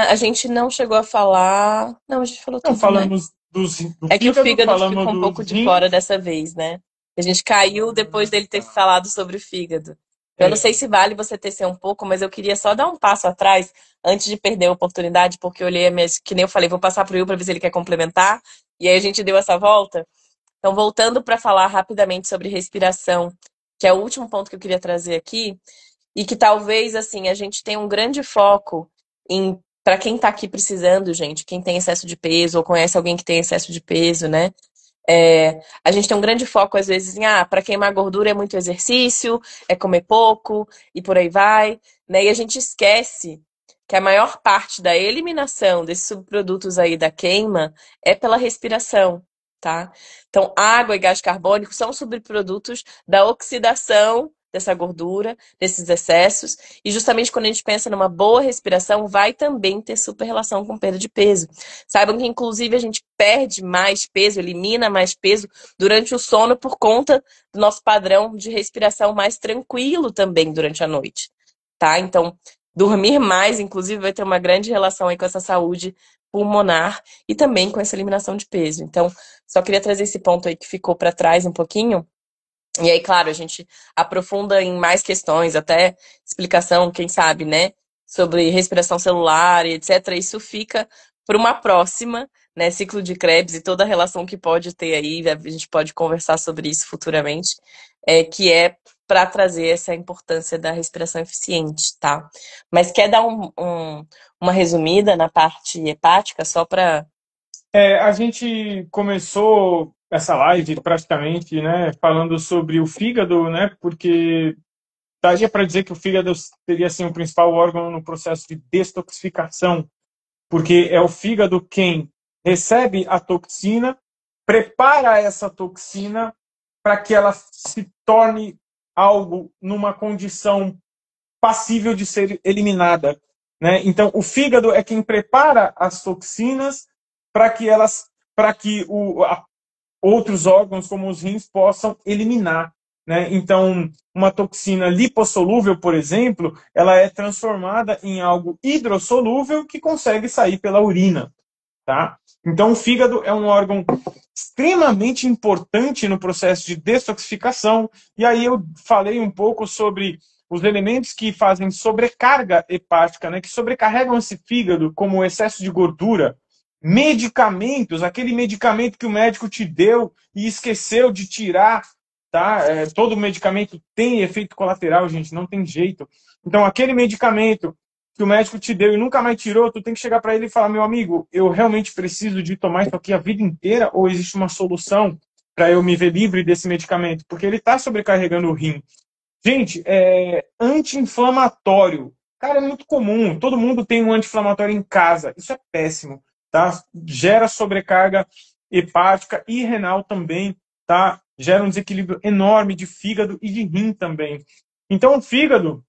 a gente não chegou a falar. Não, a gente falou Não, tudo, né? falamos do É que o fígado falamos ficou um pouco de fora dessa vez, né? A gente caiu depois dele ter falado sobre o fígado. Eu não sei se vale você tecer um pouco, mas eu queria só dar um passo atrás antes de perder a oportunidade, porque eu olhei, que nem eu falei, vou passar pro Will para ver se ele quer complementar. E aí a gente deu essa volta. Então, voltando para falar rapidamente sobre respiração, que é o último ponto que eu queria trazer aqui, e que talvez, assim, a gente tenha um grande foco em, para quem tá aqui precisando, gente, quem tem excesso de peso ou conhece alguém que tem excesso de peso, né? A gente tem um grande foco, às vezes, em, para queimar gordura é muito exercício, é comer pouco e por aí vai, né? E a gente esquece que a maior parte da eliminação desses subprodutos aí da queima é pela respiração, tá? Então, água e gás carbônico são subprodutos da oxidação dessa gordura, desses excessos. E justamente quando a gente pensa numa boa respiração, vai também ter super relação com perda de peso. Saibam que, inclusive, a gente perde mais peso, elimina mais peso durante o sono por conta do nosso padrão de respiração mais tranquilo também durante a noite, tá? Então, dormir mais, inclusive, vai ter uma grande relação aí com essa saúde pulmonar e também com essa eliminação de peso. Então, só queria trazer esse ponto aí que ficou para trás um pouquinho. E aí, claro, a gente aprofunda em mais questões, até explicação, quem sabe, né, sobre respiração celular e etc. Isso fica para uma próxima, né, ciclo de Krebs e toda a relação que pode ter aí, a gente pode conversar sobre isso futuramente, que é para trazer essa importância da respiração eficiente, tá? Mas quer dar uma resumida na parte hepática, só para... A gente começou essa live praticamente, né, falando sobre o fígado, né, porque daria para dizer que o fígado seria assim, o principal órgão no processo de detoxificação, porque é o fígado quem recebe a toxina, prepara essa toxina para que ela se torne algo numa condição passível de ser eliminada, né? Então, o fígado é quem prepara as toxinas para que outros órgãos, como os rins, possam eliminar, né? Então, uma toxina lipossolúvel, por exemplo, ela é transformada em algo hidrossolúvel que consegue sair pela urina, tá? Então, o fígado é um órgão extremamente importante no processo de detoxificação. E aí eu falei um pouco sobre os elementos que fazem sobrecarga hepática, né, que sobrecarregam esse fígado, como o excesso de gordura, medicamentos, aquele medicamento que o médico te deu e esqueceu de tirar, tá? Todo medicamento tem efeito colateral, gente, não tem jeito. Então, aquele medicamento que o médico te deu e nunca mais tirou, tu tem que chegar para ele e falar, meu amigo, eu realmente preciso de tomar isso aqui a vida inteira ou existe uma solução para eu me ver livre desse medicamento? Porque ele está sobrecarregando o rim. Gente, anti-inflamatório. Cara, é muito comum. Todo mundo tem um anti-inflamatório em casa. Isso é péssimo, tá? Gera sobrecarga hepática e renal também, tá? Gera um desequilíbrio enorme de fígado e de rim também. Então, o fígado,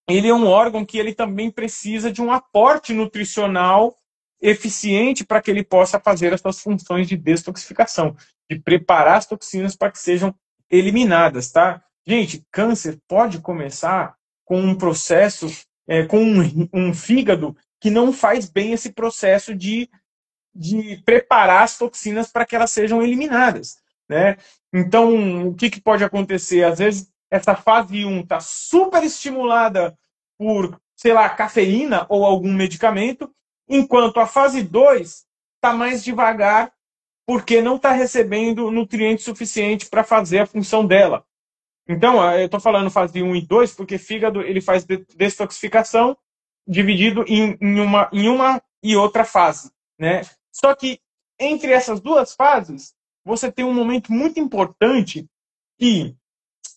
ele é um órgão que ele também precisa de um aporte nutricional eficiente para que ele possa fazer as suas funções de detoxificação, de preparar as toxinas para que sejam eliminadas, tá? Gente, câncer pode começar com um processo, com um fígado que não faz bem esse processo de preparar as toxinas para que elas sejam eliminadas, né? Então, o que pode acontecer? Às vezes, essa fase 1 está super estimulada por, sei lá, cafeína ou algum medicamento, enquanto a fase 2 está mais devagar porque não está recebendo nutriente suficiente para fazer a função dela. Então, eu estou falando fase 1 e 2 porque fígado ele faz detoxificação dividido em uma e outra fase, né? Só que entre essas duas fases, você tem um momento muito importante que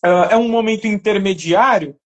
é um momento intermediário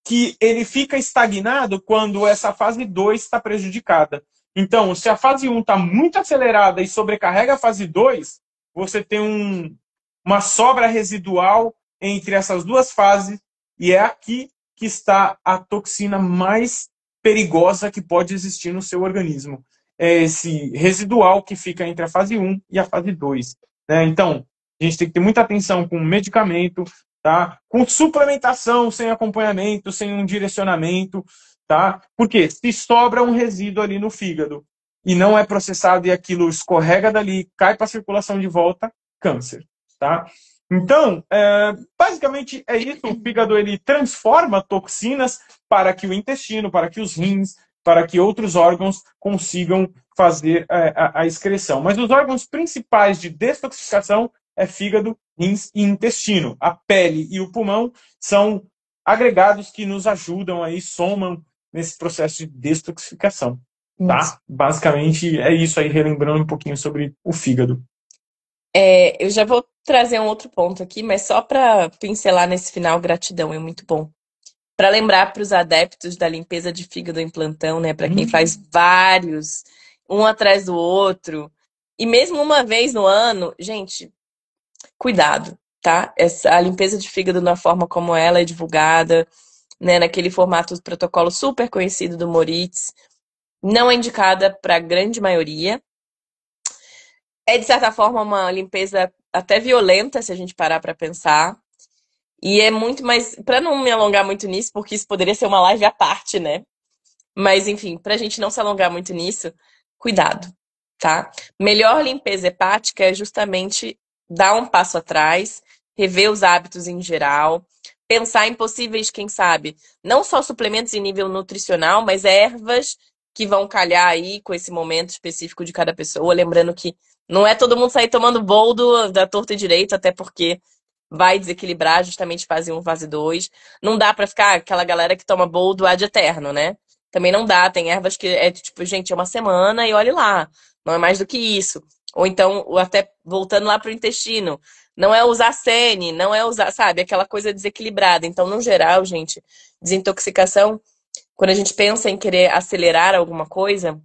que ele fica estagnado quando essa fase 2 está prejudicada. Então, se a fase 1 está muito acelerada e sobrecarrega a fase 2, você tem uma sobra residual entre essas duas fases e é aqui que está a toxina mais perigosa que pode existir no seu organismo. É esse residual que fica entre a fase 1 e a fase 2. Né? Então, a gente tem que ter muita atenção com o medicamento, tá? Com suplementação, sem acompanhamento, sem um direcionamento, tá? Porque se sobra um resíduo ali no fígado e não é processado e aquilo escorrega dali, cai para a circulação de volta, câncer, tá? Então, basicamente é isso. O fígado ele transforma toxinas para que o intestino, para que os rins, para que outros órgãos consigam fazer a excreção. Mas os órgãos principais de detoxificação é fígado, rins e intestino. A pele e o pulmão são agregados que nos ajudam aí, somam nesse processo de detoxificação. Tá? Basicamente é isso aí, relembrando um pouquinho sobre o fígado. Eu já vou trazer um outro ponto aqui, mas só para pincelar nesse final, gratidão, é muito bom. Para lembrar para os adeptos da limpeza de fígado em plantão, né? Para quem faz vários, um atrás do outro, e mesmo uma vez no ano, gente, cuidado. tá? A limpeza de fígado na forma como ela é divulgada, né, naquele formato do protocolo super conhecido do Moritz, não é indicada para a grande maioria. É, de certa forma, uma limpeza até violenta, se a gente parar para pensar. E é muito mais. Para não me alongar muito nisso, porque isso poderia ser uma live à parte, né? Mas, enfim, para a gente não se alongar muito nisso, cuidado, tá? Melhor limpeza hepática é justamente dar um passo atrás, rever os hábitos em geral, pensar em possíveis, quem sabe, não só suplementos em nível nutricional, mas ervas que vão calhar aí com esse momento específico de cada pessoa. Lembrando que não é todo mundo sair tomando boldo da torta e direito, até porque vai desequilibrar justamente fase um, fase 2. Não dá pra ficar aquela galera que toma boldo ad eterno, né? Também não dá. Tem ervas que é tipo, gente, é uma semana e olhe lá. Não é mais do que isso. Ou então, até voltando lá pro intestino, não é usar sene, não é usar, sabe, aquela coisa desequilibrada. Então, no geral, gente, desintoxicação, quando a gente pensa em querer acelerar alguma coisa,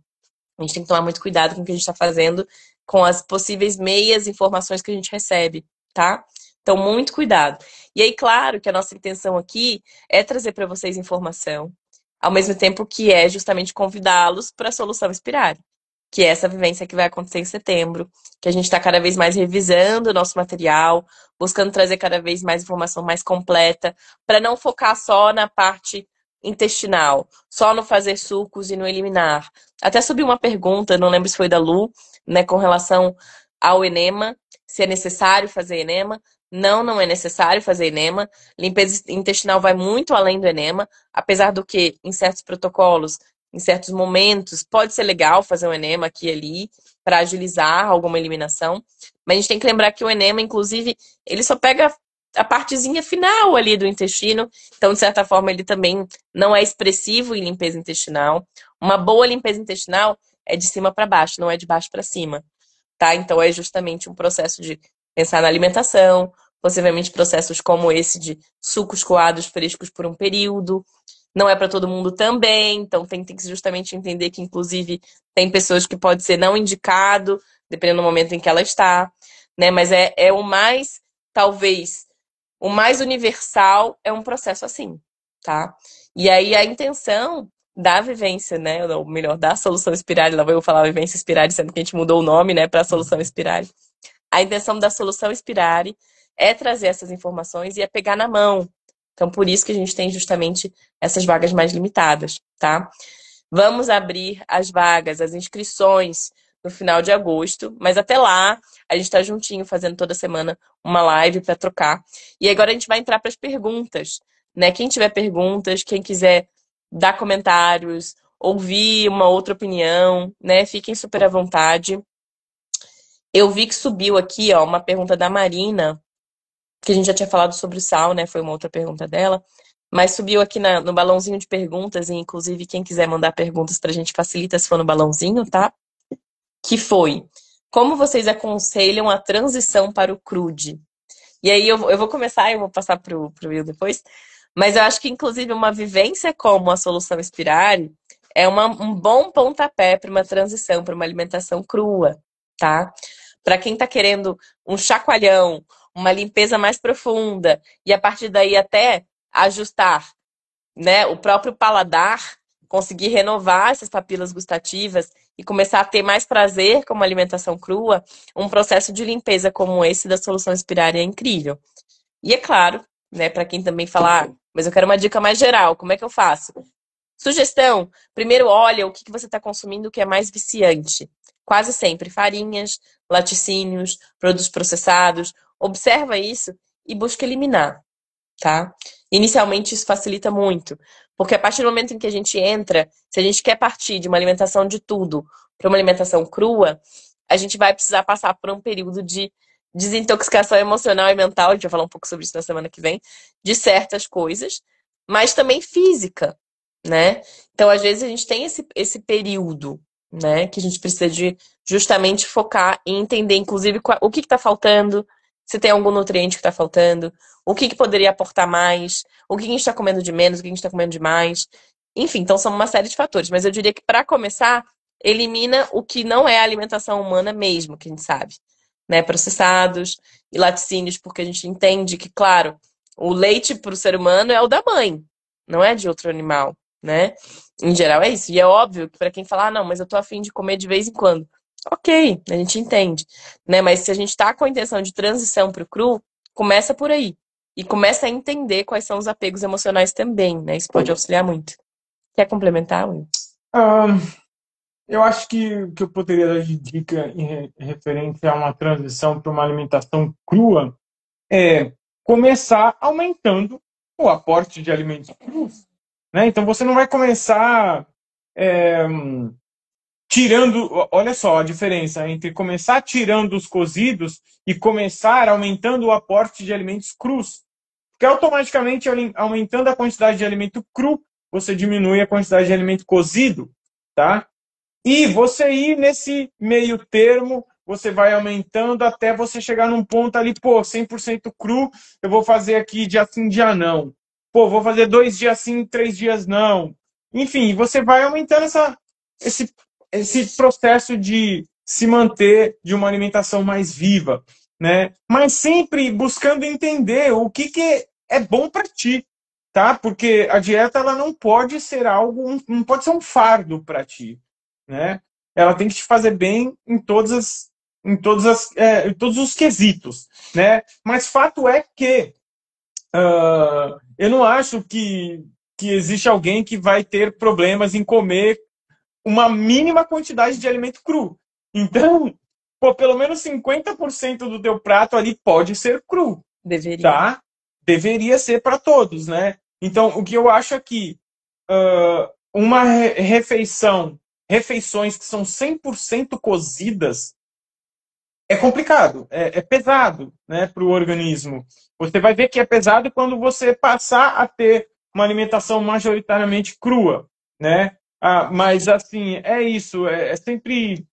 a gente tem que tomar muito cuidado com o que a gente está fazendo, com as possíveis meias informações que a gente recebe, tá? Então, muito cuidado. E aí, claro que a nossa intenção aqui é trazer para vocês informação, ao mesmo tempo que é justamente convidá-los para a solução Inspirare, que é essa vivência que vai acontecer em setembro, que a gente está cada vez mais revisando o nosso material, buscando trazer cada vez mais informação mais completa, para não focar só na parte intestinal, só no fazer sucos e no eliminar. Até subi uma pergunta, não lembro se foi da Lu, né, com relação ao enema, se é necessário fazer enema. Não, não é necessário fazer enema. Limpeza intestinal vai muito além do enema, apesar do que, em certos protocolos, em certos momentos, pode ser legal fazer um enema aqui e ali para agilizar alguma eliminação. Mas a gente tem que lembrar que o enema, inclusive, ele só pega a partezinha final ali do intestino. Então, de certa forma, ele também não é expressivo em limpeza intestinal. Uma boa limpeza intestinal é de cima para baixo, não é de baixo para cima, tá? Então, é justamente um processo de pensar na alimentação, possivelmente processos como esse de sucos coados frescos por um período. Não é para todo mundo também, então tem que justamente entender que, inclusive, tem pessoas que pode ser não indicado, dependendo do momento em que ela está, né? Mas é o mais, talvez, o mais universal é um processo assim, tá? E aí a intenção da vivência, né? Ou melhor, da solução Inspirare, lá vou eu falar vivência Inspirare, sendo que a gente mudou o nome, né, para a solução Inspirare. A intenção da solução Inspirare é trazer essas informações e é pegar na mão. Então, por isso que a gente tem justamente essas vagas mais limitadas, tá? Vamos abrir as vagas, as inscrições no final de agosto, mas até lá a gente está juntinho fazendo toda semana uma live para trocar. E agora a gente vai entrar para as perguntas, né? Quem tiver perguntas, quem quiser dar comentários, ouvir uma outra opinião, né? Fiquem super à vontade. Eu vi que subiu aqui, ó, uma pergunta da Marina, que a gente já tinha falado sobre o sal, né? Foi uma outra pergunta dela. Mas subiu aqui no balãozinho de perguntas, e inclusive quem quiser mandar perguntas pra gente facilita se for no balãozinho, tá? Que foi: como vocês aconselham a transição para o crude? E aí eu vou começar, eu vou passar pro Will depois. Mas eu acho que, inclusive, uma vivência como a solução Inspirare é um bom pontapé para uma transição, para uma alimentação crua, tá? Para quem está querendo um chacoalhão, uma limpeza mais profunda, e a partir daí até ajustar, né, o próprio paladar, conseguir renovar essas papilas gustativas e começar a ter mais prazer com uma alimentação crua, um processo de limpeza como esse da solução Inspirare é incrível. E é claro, né, para quem também falar, mas eu quero uma dica mais geral, como é que eu faço? Sugestão: primeiro olha o que você está consumindo que é mais viciante. Quase sempre farinhas, laticínios, produtos processados. Observa isso e busca eliminar, tá? Inicialmente isso facilita muito, porque a partir do momento em que a gente entra, se a gente quer partir de uma alimentação de tudo para uma alimentação crua, a gente vai precisar passar por um período de desintoxicação emocional e mental, a gente vai falar um pouco sobre isso na semana que vem, de certas coisas, mas também física, né? Então, às vezes, a gente tem esse período, né, que a gente precisa de justamente focar e entender, inclusive, o que está faltando, se tem algum nutriente que está faltando, o que poderia aportar mais, o que a gente está comendo de menos, o que a gente está comendo de mais. Enfim, então são uma série de fatores. Mas eu diria que, para começar, elimina o que não é a alimentação humana mesmo, que a gente sabe, né? Processados. e laticínios, porque a gente entende que, claro, o leite para o ser humano é o da mãe, não é de outro animal, né? Em geral é isso. E é óbvio que para quem fala, ah, não, mas eu tô afim de comer de vez em quando. Ok, a gente entende, né? Mas se a gente tá com a intenção de transição para o cru, começa por aí. E começa a entender quais são os apegos emocionais também, né? Isso pode auxiliar muito. Quer complementar, Will? Ah, eu acho que eu poderia dar de dica referente a uma transição para uma alimentação crua é começar aumentando o aporte de alimentos crus, né? Então você não vai começar é, tirando, olha só a diferença entre começar tirando os cozidos e começar aumentando o aporte de alimentos crus. Porque automaticamente, aumentando a quantidade de alimento cru, você diminui a quantidade de alimento cozido, tá? E você ir nesse meio termo, você vai aumentando até você chegar num ponto ali, pô, 100% cru, eu vou fazer aqui dia sim, dia não. Pô, vou fazer 2 dias sim, 3 dias não. Enfim, você vai aumentando esse, esse processo de se manter de uma alimentação mais viva, né? Mas sempre buscando entender o que é bom para ti, tá? Porque a dieta ela não pode ser algo, não pode ser um fardo para ti, né? Ela tem que te fazer bem em todos os quesitos, né? Mas fato é que eu não acho que existe alguém que vai ter problemas em comer uma mínima quantidade de alimento cru. Então, pô, pelo menos 50% do teu prato ali pode ser cru, Deveria. tá? Deveria ser para todos, né? Então, o que eu acho é que uma refeições que são 100% cozidas, é complicado, é pesado, né, para o organismo. Você vai ver que é pesado quando você passar a ter uma alimentação majoritariamente crua, né? Mas, assim, é isso, é sempre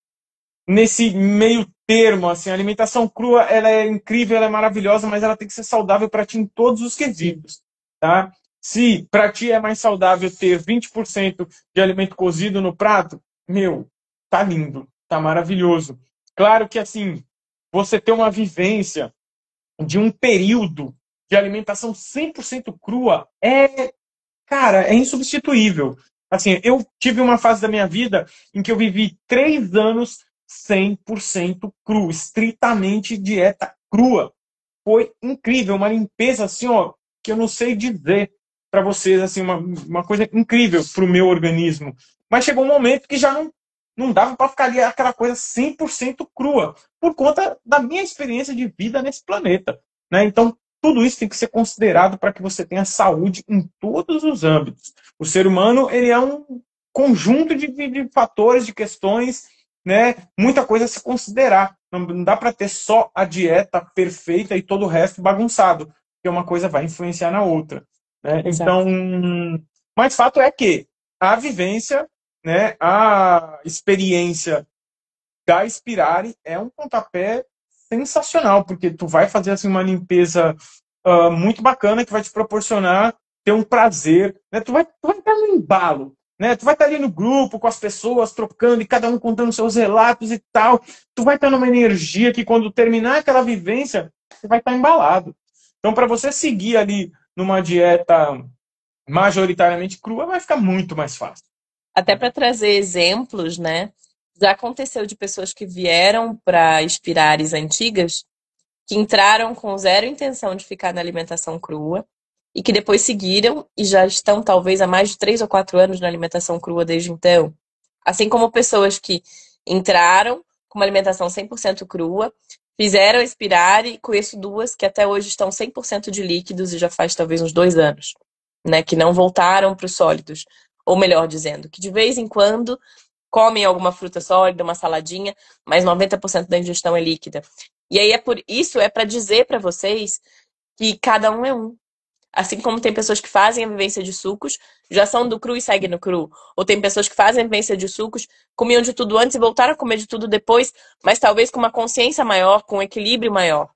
nesse meio termo, assim, a alimentação crua, ela é incrível, ela é maravilhosa, mas ela tem que ser saudável para ti em todos os quesitos, tá? Se para ti é mais saudável ter 20% de alimento cozido no prato, meu, tá lindo, tá maravilhoso. Claro que, assim, você ter uma vivência de um período de alimentação 100% crua cara, é insubstituível. Assim, eu tive uma fase da minha vida em que eu vivi 3 anos 100% cru, estritamente dieta crua. Foi incrível, uma limpeza assim, ó, que eu não sei dizer para vocês, assim, uma coisa incrível para o meu organismo. Mas chegou um momento que já não dava para ficar ali aquela coisa 100% crua, por conta da minha experiência de vida nesse planeta, né? Então, tudo isso tem que ser considerado para que você tenha saúde em todos os âmbitos. O ser humano, ele é um conjunto de fatores, de questões, né? Muita coisa a se considerar. Não dá para ter só a dieta perfeita e todo o resto bagunçado, porque uma coisa vai influenciar na outra, né? Então, mas fato é que a vivência, né, a experiência da Inspirare é um pontapé sensacional, porque tu vai fazer assim uma limpeza muito bacana que vai te proporcionar ter um prazer, né? Tu vai estar no embalo, né? Tu vai estar ali no grupo com as pessoas trocando e cada um contando seus relatos e tal. Tu vai estar numa energia que quando terminar aquela vivência, você vai estar embalado. Então, para você seguir ali numa dieta majoritariamente crua, vai ficar muito mais fácil. Até para trazer exemplos, né? Já aconteceu de pessoas que vieram para Inspirares antigas, que entraram com zero intenção de ficar na alimentação crua e que depois seguiram e já estão talvez há mais de 3 ou 4 anos na alimentação crua desde então. Assim como pessoas que entraram com uma alimentação 100% crua, fizeram expirar e conheço duas que até hoje estão 100% de líquidos e já faz talvez uns 2 anos, né, que não voltaram para os sólidos. Ou melhor dizendo, que de vez em quando comem alguma fruta sólida, uma saladinha, mas 90% da ingestão é líquida. E aí é para dizer para vocês que cada um é um. Assim como tem pessoas que fazem a vivência de sucos, já são do cru e seguem no cru. Ou tem pessoas que fazem a vivência de sucos, comiam de tudo antes e voltaram a comer de tudo depois, mas talvez com uma consciência maior, com um equilíbrio maior.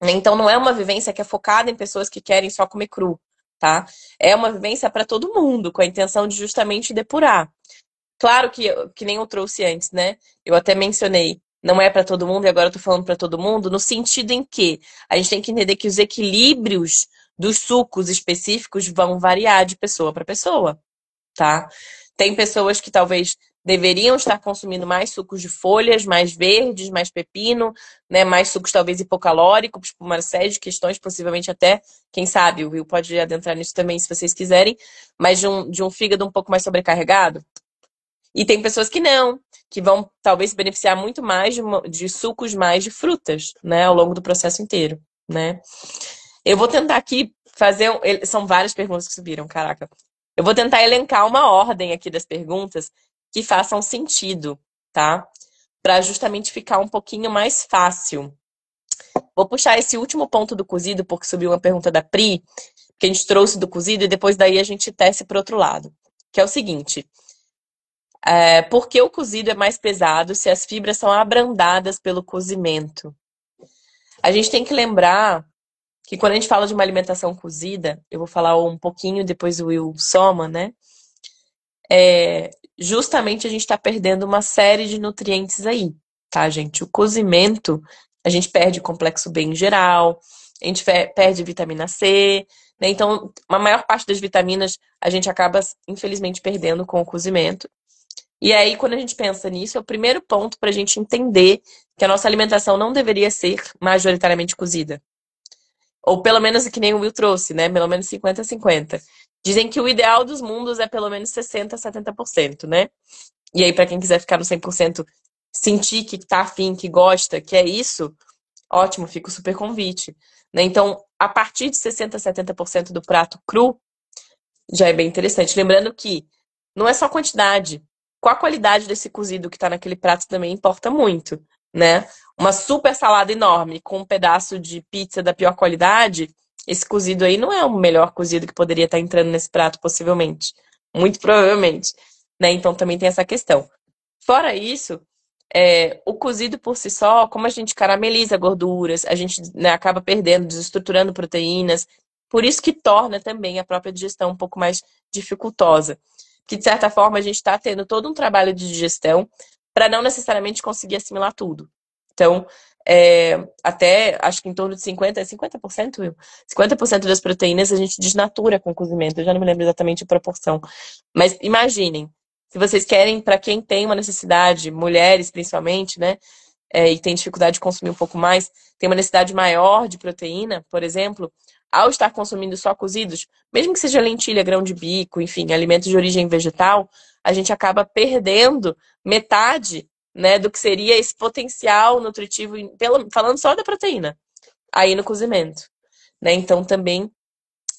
Então não é uma vivência que é focada em pessoas que querem só comer cru, tá? É uma vivência para todo mundo, com a intenção de justamente depurar. Claro que nem eu trouxe antes, né? Eu até mencionei. não é para todo mundo, e agora eu tô falando para todo mundo, no sentido em que a gente tem que entender que os equilíbrios dos sucos específicos vão variar de pessoa para pessoa, tá? Tem pessoas que talvez deveriam estar consumindo mais sucos de folhas, mais verdes, mais pepino, né? Mais sucos talvez hipocalóricos, por uma série de questões, possivelmente até, quem sabe, o Will pode adentrar nisso também se vocês quiserem, mas de um fígado um pouco mais sobrecarregado. E tem pessoas que não, que vão talvez se beneficiar muito mais de sucos mais de frutas, né? Ao longo do processo inteiro, né? Eu vou tentar aqui fazer. São várias perguntas que subiram, caraca. Eu vou tentar elencar uma ordem aqui das perguntas que façam sentido, tá? Para justamente ficar um pouquinho mais fácil. Vou puxar esse último ponto do cozido, porque subiu uma pergunta da Pri, que a gente trouxe do cozido, e depois daí a gente tece para outro lado. Que é o seguinte: por que o cozido é mais pesado se as fibras são abrandadas pelo cozimento? A gente tem que lembrar que quando a gente fala de uma alimentação cozida, eu vou falar um pouquinho, depois o Will soma, né? Justamente a gente está perdendo uma série de nutrientes aí, tá, gente? O cozimento, a gente perde complexo B em geral, a gente perde vitamina C, né? Então, a maior parte das vitaminas a gente acaba, infelizmente, perdendo com o cozimento. E aí, quando a gente pensa nisso, é o primeiro ponto para a gente entender que a nossa alimentação não deveria ser majoritariamente cozida. Ou pelo menos que nem o Will trouxe, né? Pelo menos 50-50. Dizem que o ideal dos mundos é pelo menos 60-70%, né? E aí, para quem quiser ficar no 100%, sentir que tá afim, que gosta, que é isso, ótimo, fica o super convite. Né? Então, a partir de 60-70% do prato cru, já é bem interessante. Lembrando que não é só a quantidade. Qual a qualidade desse cozido que tá naquele prato também importa muito, né? Uma super salada enorme com um pedaço de pizza da pior qualidade, esse cozido aí não é o melhor cozido que poderia estar entrando nesse prato, possivelmente. Muito provavelmente, né? Então também tem essa questão. Fora isso, o cozido por si só, como a gente carameliza gorduras, a gente, né, acaba perdendo, desestruturando proteínas. Por isso que torna também a própria digestão um pouco mais dificultosa. Que, de certa forma, a gente está tendo todo um trabalho de digestão para não necessariamente conseguir assimilar tudo. Então, até acho que em torno de 50%, Will? 50% das proteínas a gente desnatura com o cozimento. Eu já não me lembro exatamente a proporção. Mas imaginem, se vocês querem, para quem tem uma necessidade, mulheres principalmente, né? E tem dificuldade de consumir um pouco mais, tem uma necessidade maior de proteína, por exemplo, ao estar consumindo só cozidos, mesmo que seja lentilha, grão de bico, enfim, alimentos de origem vegetal, a gente acaba perdendo metade, né, do que seria esse potencial nutritivo, falando só da proteína, aí no cozimento, né? Então também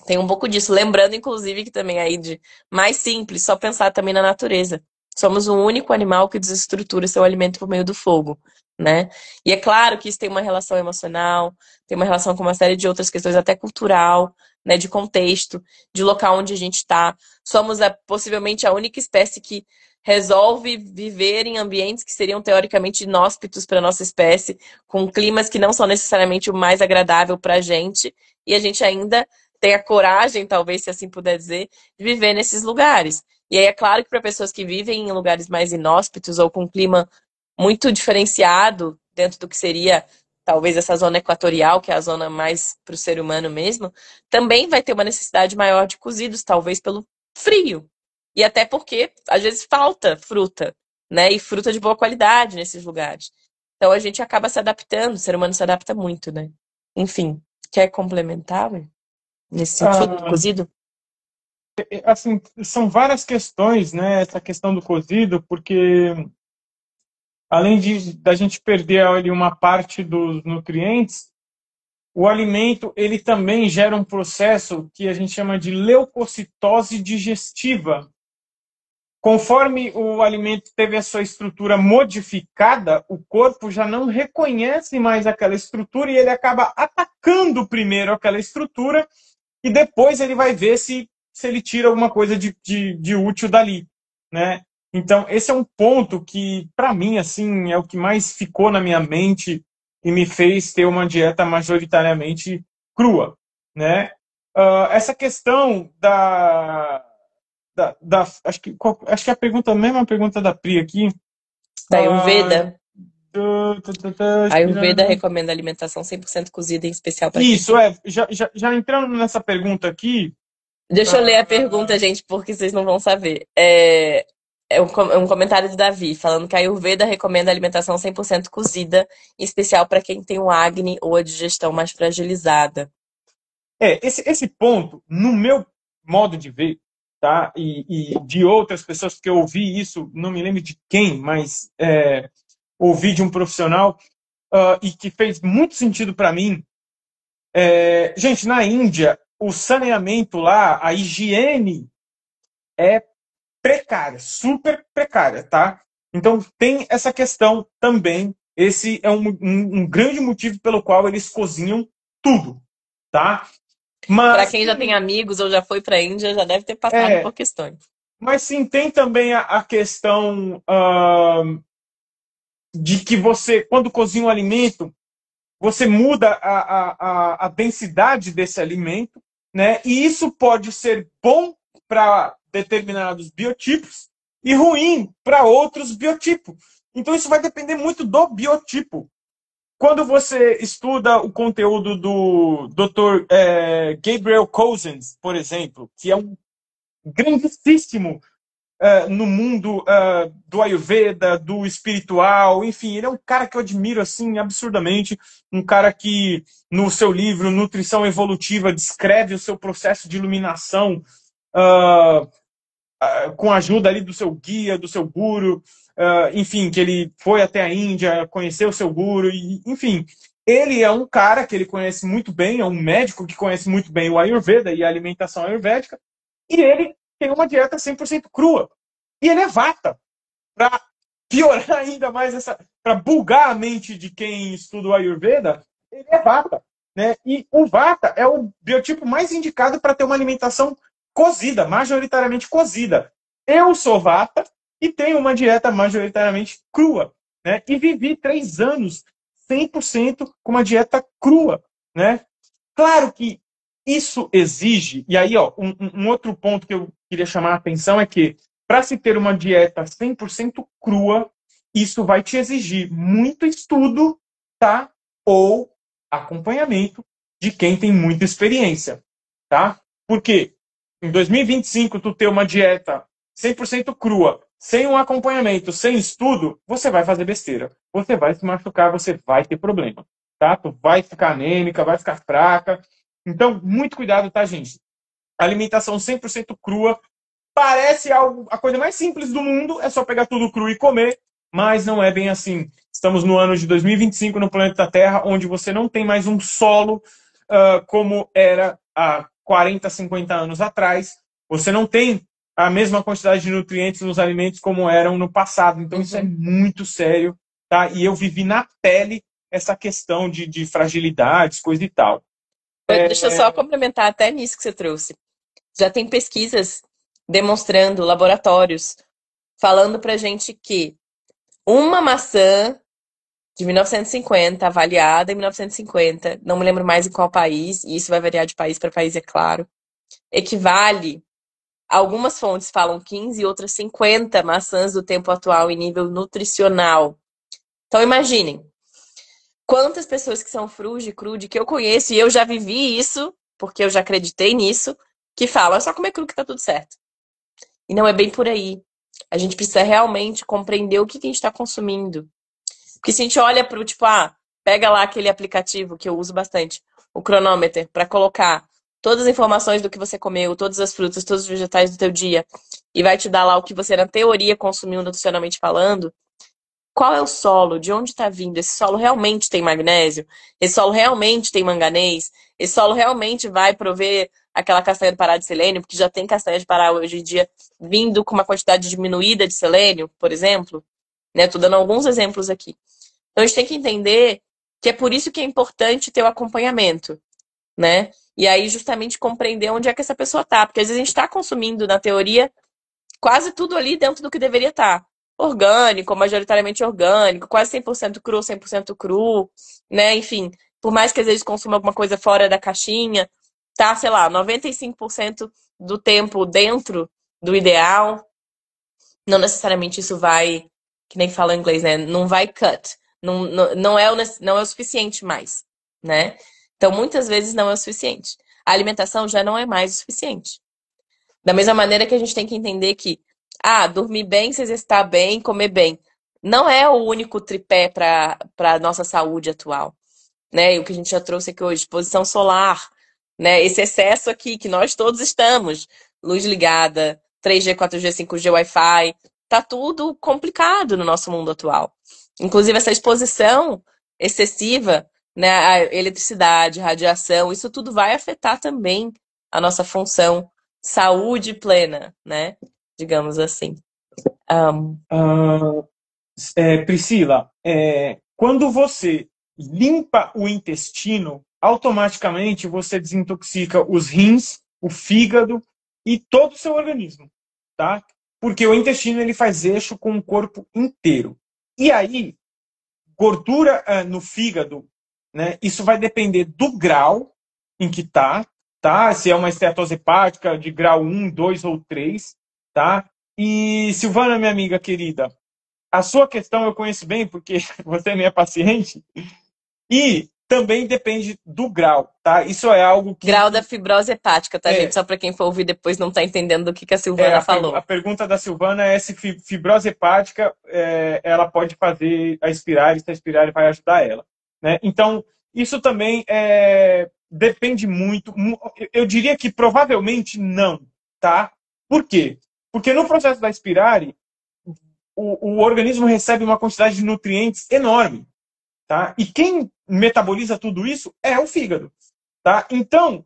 tem um pouco disso. Lembrando, inclusive, que também aí de mais simples, só pensar também na natureza. Somos o único animal que desestrutura seu alimento por meio do fogo, né? E é claro que isso tem uma relação emocional, tem uma relação com uma série de outras questões, até cultural, né? De contexto, de local onde a gente está. Somos possivelmente a única espécie que resolve viver em ambientes que seriam teoricamente inóspitos para nossa espécie, com climas que não são necessariamente o mais agradável para a gente, e a gente ainda tem a coragem, talvez, se assim puder dizer, de viver nesses lugares. E aí é claro que para pessoas que vivem em lugares mais inóspitos ou com um clima muito diferenciado dentro do que seria talvez essa zona equatorial, que é a zona mais para o ser humano mesmo, também vai ter uma necessidade maior de cozidos, talvez pelo frio. E até porque às vezes falta fruta, né? E fruta de boa qualidade nesses lugares. Então a gente acaba se adaptando, o ser humano se adapta muito, né? Enfim, quer complementar? Ué? Nesse sentido, do Ah, cozido? assim, são várias questões, né? Essa questão do cozido, porque além de da gente perder ali uma parte dos nutrientes, o alimento ele também gera um processo que a gente chama de leucocitose digestiva. Conforme o alimento teve a sua estrutura modificada, o corpo já não reconhece mais aquela estrutura e ele acaba atacando primeiro aquela estrutura e depois ele vai ver se ele tira alguma coisa de útil dali, né? Então, esse é um ponto que, para mim, assim, é o que mais ficou na minha mente e me fez ter uma dieta majoritariamente crua, né? Essa questão acho que a pergunta, a mesma pergunta da Pri aqui, Da Ayurveda? Ayurveda recomenda alimentação 100% cozida, em especial para quem... Isso, já entrando nessa pergunta aqui. Deixa eu ler a pergunta, gente, porque vocês não vão saber. É um comentário de Davi, falando que a Ayurveda recomenda alimentação 100% cozida, em especial para quem tem o acne ou a digestão mais fragilizada. Esse ponto, no meu modo de ver, tá? E de outras pessoas, porque eu ouvi isso, não me lembro de quem, mas ouvi de um profissional e que fez muito sentido para mim. Gente, na Índia, o saneamento lá, a higiene é precária, super precária, tá? Então tem essa questão também. Esse é um grande motivo pelo qual eles cozinham tudo, tá? Para Mas quem já tem amigos ou já foi para a Índia, já deve ter passado por questões. Mas sim, tem também a questão de que você, quando cozinha um alimento, você muda a densidade desse alimento, né? E isso pode ser bom para determinados biotipos e ruim para outros biotipos. Então isso vai depender muito do biotipo. Quando você estuda o conteúdo do Dr. Gabriel Cousens, por exemplo, que é um grandíssimo no mundo do Ayurveda, do espiritual, enfim, ele é um cara que eu admiro assim absurdamente, um cara que no seu livro Nutrição Evolutiva descreve o seu processo de iluminação com a ajuda ali do seu guia, do seu guru, enfim, que ele foi até a Índia, conheceu o seu guru, e, enfim, ele é um cara que ele conhece muito bem, é um médico que conhece muito bem o Ayurveda e a alimentação ayurvédica, e ele tem uma dieta 100% crua. E ele é vata. Para piorar ainda mais para bugar a mente de quem estuda o Ayurveda, ele é vata. Né? E o vata é o biotipo mais indicado para ter uma alimentação cozida, majoritariamente cozida. Eu sou vata e tenho uma dieta majoritariamente crua. Né? E vivi 3 anos 100% com uma dieta crua. Né? Claro que isso exige, e aí ó, um outro ponto que eu queria chamar a atenção é que para se ter uma dieta 100% crua, isso vai te exigir muito estudo, tá? Ou acompanhamento de quem tem muita experiência, tá? Porque em 2025 tu ter uma dieta 100% crua, sem um acompanhamento, sem estudo, você vai fazer besteira. Você vai se machucar, você vai ter problema, tá? Tu vai ficar anêmica, vai ficar fraca. Então, muito cuidado, tá, gente? Alimentação 100% crua parece a coisa mais simples do mundo, é só pegar tudo cru e comer, mas não é bem assim. Estamos no ano de 2025 no planeta Terra, onde você não tem mais um solo como era há 40, 50 anos atrás. Você não tem a mesma quantidade de nutrientes nos alimentos como eram no passado. Então, isso é muito sério, tá? E eu vivi na pele essa questão de fragilidades, coisa e tal. Deixa eu só complementar até nisso que você trouxe. Já tem pesquisas demonstrando, laboratórios, falando pra gente que uma maçã de 1950, avaliada em 1950, não me lembro mais em qual país, e isso vai variar de país para país, é claro, equivale, algumas fontes falam 15 e outras 50 maçãs do tempo atual em nível nutricional. Então imaginem, quantas pessoas que são fruge, crude, que eu conheço, e eu já vivi isso, porque eu já acreditei nisso, que falam, é só comer cru que tá tudo certo. E não é bem por aí. A gente precisa realmente compreender o que a gente está consumindo. Porque se a gente olha para o tipo, pega lá aquele aplicativo que eu uso bastante, o cronômetro, para colocar todas as informações do que você comeu, todas as frutas, todos os vegetais do teu dia, e vai te dar lá o que você, na teoria, consumiu nutricionalmente falando. Qual é o solo? De onde está vindo? Esse solo realmente tem magnésio? Esse solo realmente tem manganês? Esse solo realmente vai prover aquela castanha do Pará de selênio? Porque já tem castanha de Pará hoje em dia vindo com uma quantidade diminuída de selênio, por exemplo. Né? Tô dando alguns exemplos aqui. Então a gente tem que entender que é por isso que é importante ter o acompanhamento, né? E aí justamente compreender onde é que essa pessoa tá. Porque às vezes a gente está consumindo, na teoria, quase tudo ali dentro do que deveria estar. Orgânico, majoritariamente orgânico, quase 100% cru, né? Enfim, por mais que às vezes consuma alguma coisa fora da caixinha, tá, sei lá, 95% do tempo dentro do ideal. Não necessariamente isso vai, que nem fala em inglês, né? Não vai cut. não é o suficiente mais, né? Então, muitas vezes não é o suficiente. A alimentação já não é mais o suficiente. Da mesma maneira que a gente tem que entender que, dormir bem, se exercitar bem, comer bem, não é o único tripé para a nossa saúde atual, né? E o que a gente já trouxe aqui hoje, exposição solar, né? Esse excesso aqui que nós todos estamos, luz ligada, 3G, 4G, 5G, Wi-Fi, tá tudo complicado no nosso mundo atual. Inclusive essa exposição excessiva, né, a eletricidade, radiação, isso tudo vai afetar também a nossa função saúde plena, né? Digamos assim. Um, Ah, Priscila, quando você limpa o intestino, automaticamente você desintoxica os rins, o fígado e todo o seu organismo, tá? Porque o intestino ele faz eixo com o corpo inteiro. E aí, gordura no fígado, né? Isso vai depender do grau em que tá? Se é uma esteatose hepática de grau 1, 2 ou 3, tá? E Silvana, minha amiga querida, a sua questão eu conheço bem, porque você é minha paciente, e também depende do grau, tá? Isso é algo grau que da fibrose hepática, tá, gente? é, Só para quem for ouvir depois não tá entendendo do que a Silvana a falou. pergunta da Silvana é se fibrose hepática ela pode fazer a espiral, se a espiral vai ajudar ela, né? Então, isso também depende muito. Eu diria que provavelmente não, tá? Por quê? Porque no processo da espiral, o organismo recebe uma quantidade de nutrientes enorme, tá? E quem metaboliza tudo isso é o fígado, tá? Então,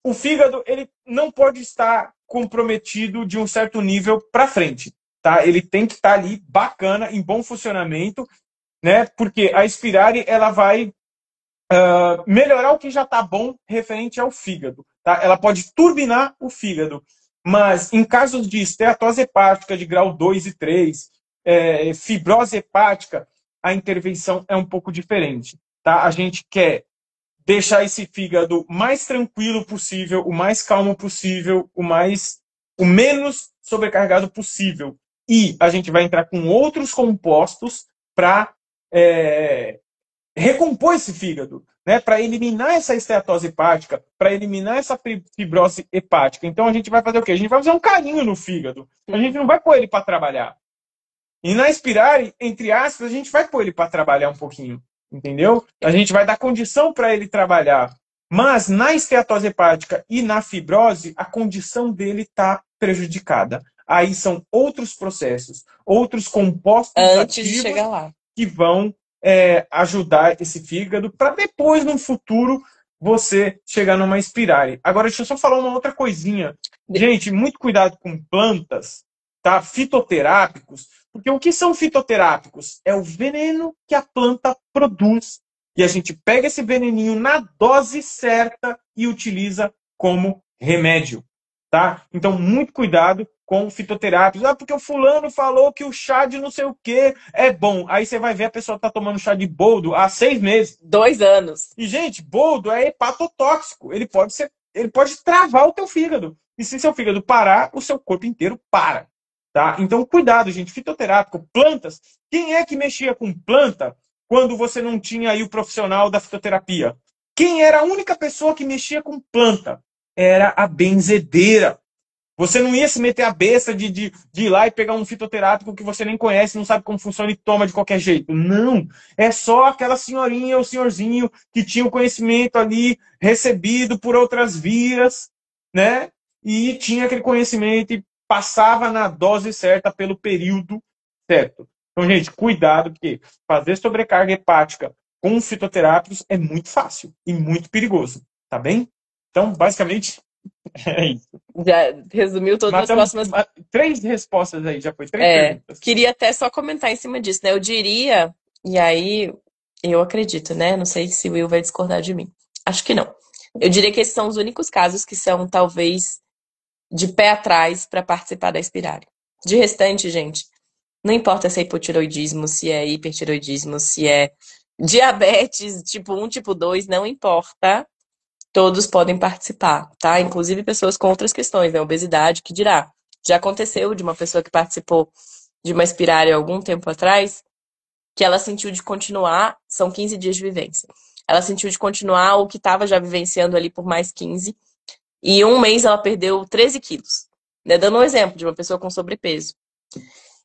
o fígado ele não pode estar comprometido de um certo nível para frente, tá? Ele tem que estar ali bacana, em bom funcionamento, né? Porque a Spirari ela vai melhorar o que já está bom referente ao fígado, tá? Ela pode turbinar o fígado, mas em casos de esteatose hepática de grau 2 e 3, fibrose hepática, a intervenção é um pouco diferente, tá? A gente quer deixar esse fígado mais tranquilo possível, o mais calmo possível, o menos sobrecarregado possível. E a gente vai entrar com outros compostos para recompor esse fígado, né? Para eliminar essa esteatose hepática, para eliminar essa fibrose hepática. Então a gente vai fazer o quê? A gente vai fazer um carinho no fígado. A gente não vai pôr ele para trabalhar. E na Spirari, entre aspas, a gente vai pôr ele para trabalhar um pouquinho, entendeu? A gente vai dar condição para ele trabalhar. Mas na esteatose hepática e na fibrose, a condição dele está prejudicada. Aí são outros processos, outros compostos Antes de ativos chegar lá. que vão ajudar esse fígado para depois, no futuro, você chegar numa Spirari. Agora, deixa eu só falar uma outra coisinha. Gente, muito cuidado com plantas, tá? Fitoterápicos, porque o que são fitoterápicos? É o veneno que a planta produz. E a gente pega esse veneninho na dose certa e utiliza como remédio, tá? Então, muito cuidado com fitoterápicos. Porque o fulano falou que o chá de não sei o que é bom. Aí você vai ver a pessoa tá tomando chá de boldo há 6 meses. 2 anos. E, gente, boldo é hepatotóxico. Ele pode travar o teu fígado. E se seu fígado parar, o seu corpo inteiro para. Tá? Então, cuidado, gente. Fitoterápico, plantas. Quem é que mexia com planta quando você não tinha aí o profissional da fitoterapia? Quem era a única pessoa que mexia com planta? Era a benzedeira. Você não ia se meter a besta de ir lá e pegar um fitoterápico que você nem conhece, não sabe como funciona e toma de qualquer jeito. Não. É só aquela senhorinha ou senhorzinho que tinha o conhecimento ali recebido por outras vias, né? E tinha aquele conhecimento e passava na dose certa pelo período certo. Então, gente, cuidado, porque fazer sobrecarga hepática com fitoterápicos é muito fácil e muito perigoso, tá bem? Então, basicamente, é isso. Já resumiu todas as Matamos próximas. 3 respostas aí, já foi 3 perguntas. Queria até só comentar em cima disso, né? Eu diria, e aí eu acredito, né? Não sei se o Will vai discordar de mim. Acho que não. Eu diria que esses são os únicos casos que são, talvez, de pé atrás para participar da Spirale. De restante, gente, não importa se é hipotiroidismo, se é hipertiroidismo, se é diabetes tipo 1, tipo 2, não importa. Todos podem participar, tá? Inclusive pessoas com outras questões, né? Obesidade, que dirá. Já aconteceu de uma pessoa que participou de uma Spirale há algum tempo atrás que ela sentiu de continuar, são 15 dias de vivência. Ela sentiu de continuar o que estava já vivenciando ali por mais 15, e em um mês ela perdeu 13 quilos. Né? Dando um exemplo de uma pessoa com sobrepeso.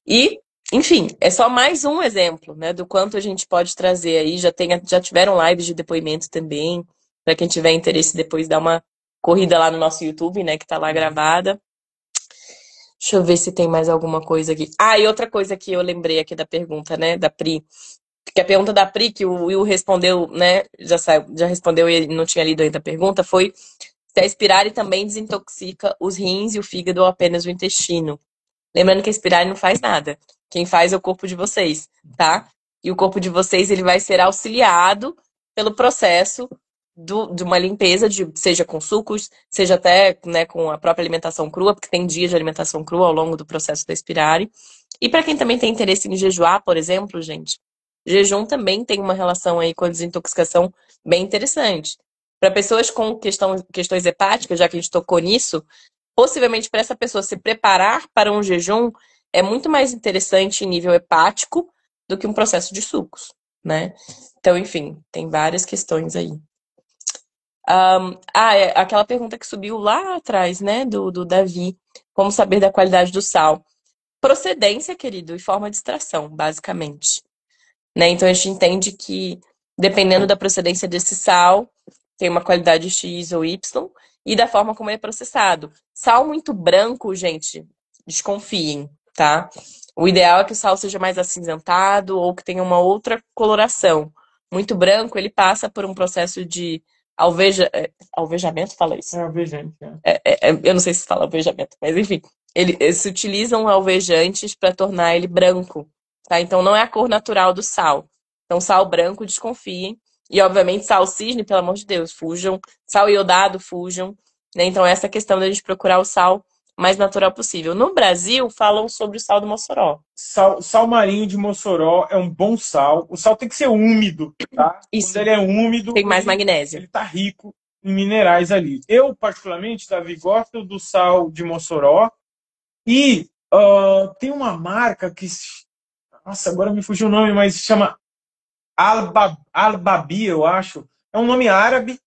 E, enfim, é só mais um exemplo, né, do quanto a gente pode trazer aí. Já tiveram lives de depoimento também, para quem tiver interesse depois dar uma corrida lá no nosso YouTube, né, que tá lá gravada. Deixa eu ver se tem mais alguma coisa aqui. Ah, e outra coisa que eu lembrei aqui da pergunta, né, da Pri. Que a pergunta da Pri, que o Will respondeu, né, já respondeu e ele não tinha lido ainda a pergunta, foi se a Spirale também desintoxica os rins e o fígado ou apenas o intestino. Lembrando que a Spirale não faz nada. Quem faz é o corpo de vocês, tá? E o corpo de vocês, ele vai ser auxiliado pelo processo de uma limpeza, seja com sucos, seja até, né, com a própria alimentação crua, porque tem dias de alimentação crua ao longo do processo da Spirale. E para quem também tem interesse em jejuar, por exemplo, gente, jejum também tem uma relação aí com a desintoxicação bem interessante. Para pessoas com questões hepáticas, já que a gente tocou nisso, possivelmente para essa pessoa se preparar para um jejum é muito mais interessante em nível hepático do que um processo de sucos, né? Então, enfim, tem várias questões aí. Aquela pergunta que subiu lá atrás, né, do Davi. Como saber da qualidade do sal? Procedência, querido, e forma de extração, basicamente. Né? Então, a gente entende que, dependendo da procedência desse sal, tem uma qualidade X ou Y, e da forma como ele é processado. Sal muito branco, gente, desconfiem, tá? O ideal é que o sal seja mais acinzentado ou que tenha uma outra coloração. Muito branco, ele passa por um processo de alvejamento, fala isso? É alvejante, Eu não sei se fala alvejamento, mas enfim. Eles se utilizam alvejantes para tornar ele branco, tá? Então não é a cor natural do sal. Então, sal branco, desconfiem. E, obviamente, sal cisne, pelo amor de Deus, fujam. Sal iodado, fujam. Né? Então, essa questão da gente procurar o sal mais natural possível. No Brasil, falam sobre o sal do Mossoró. Sal marinho de Mossoró é um bom sal. O sal tem que ser úmido, tá? Isso. Quando ele é úmido, Tem mais magnésio. Ele tá rico em minerais ali. Eu, particularmente, Davi, gosto do sal de Mossoró. E tem uma marca que... Nossa, agora me fugiu o nome, mas chama Al-Babi, eu acho. É um nome árabe,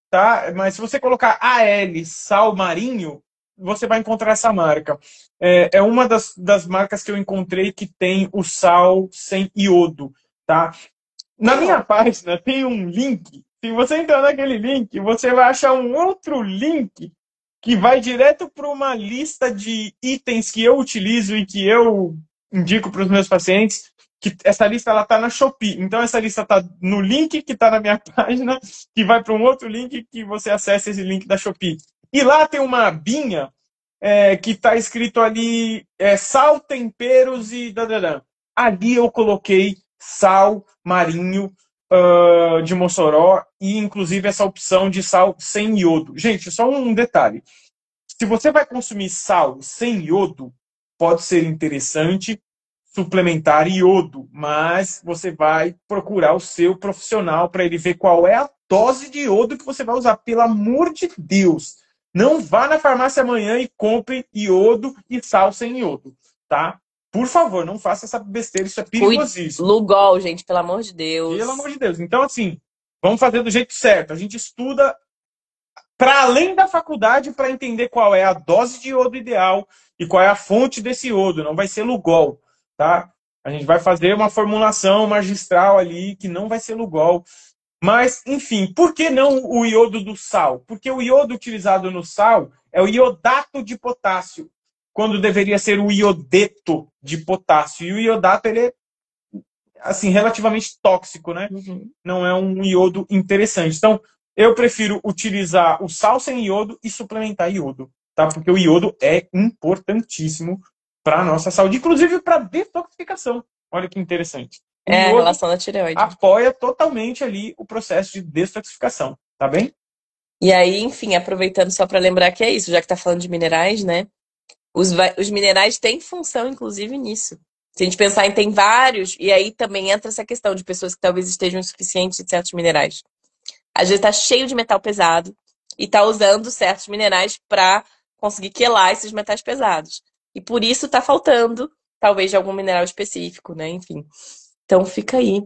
tá? Mas se você colocar AL, sal marinho, você vai encontrar essa marca. É uma das marcas que eu encontrei que tem o sal sem iodo, tá? Na minha página tem um link. Se você entrar naquele link, você vai achar um outro link que vai direto para uma lista de itens que eu utilizo e que eu indico para os meus pacientes. Que essa lista ela tá na Shopee. Então essa lista tá no link que está na minha página, que vai para um outro link que você acessa esse link da Shopee. E lá tem uma abinha que está escrito ali sal, temperos e dadadã. Ali eu coloquei sal marinho de Mossoró e inclusive essa opção de sal sem iodo. Gente, só um detalhe. Se você vai consumir sal sem iodo, pode ser interessante suplementar iodo, mas você vai procurar o seu profissional para ele ver qual é a dose de iodo que você vai usar. Pelo amor de Deus, não vá na farmácia amanhã e compre iodo e sal sem iodo, tá? Por favor, não faça essa besteira, isso é perigosíssimo. Lugol, gente, pelo amor de Deus. Pelo amor de Deus. Então, assim, vamos fazer do jeito certo. A gente estuda para além da faculdade para entender qual é a dose de iodo ideal e qual é a fonte desse iodo. Não vai ser Lugol, tá? A gente vai fazer uma formulação magistral ali que não vai ser Lugol. Mas, enfim, por que não o iodo do sal? Porque o iodo utilizado no sal é o iodato de potássio, quando deveria ser o iodeto de potássio. E o iodato, ele é, assim, relativamente tóxico, né? Uhum. Não é um iodo interessante. Então, eu prefiro utilizar o sal sem iodo e suplementar iodo, tá? Porque o iodo é importantíssimo para a nossa saúde, inclusive para detoxificação. Olha que interessante. O a iodo relação da tireoide. apoia totalmente ali o processo de detoxificação, tá bem? E aí, enfim, aproveitando só para lembrar que é isso, já que tá falando de minerais, né? Os minerais têm função, inclusive, nisso. Se a gente pensar em tem vários, e aí também entra essa questão de pessoas que talvez estejam insuficientes de certos minerais. Às vezes tá cheio de metal pesado e tá usando certos minerais para conseguir quelar esses metais pesados. E por isso tá faltando, talvez, de algum mineral específico, né? Enfim. Então fica aí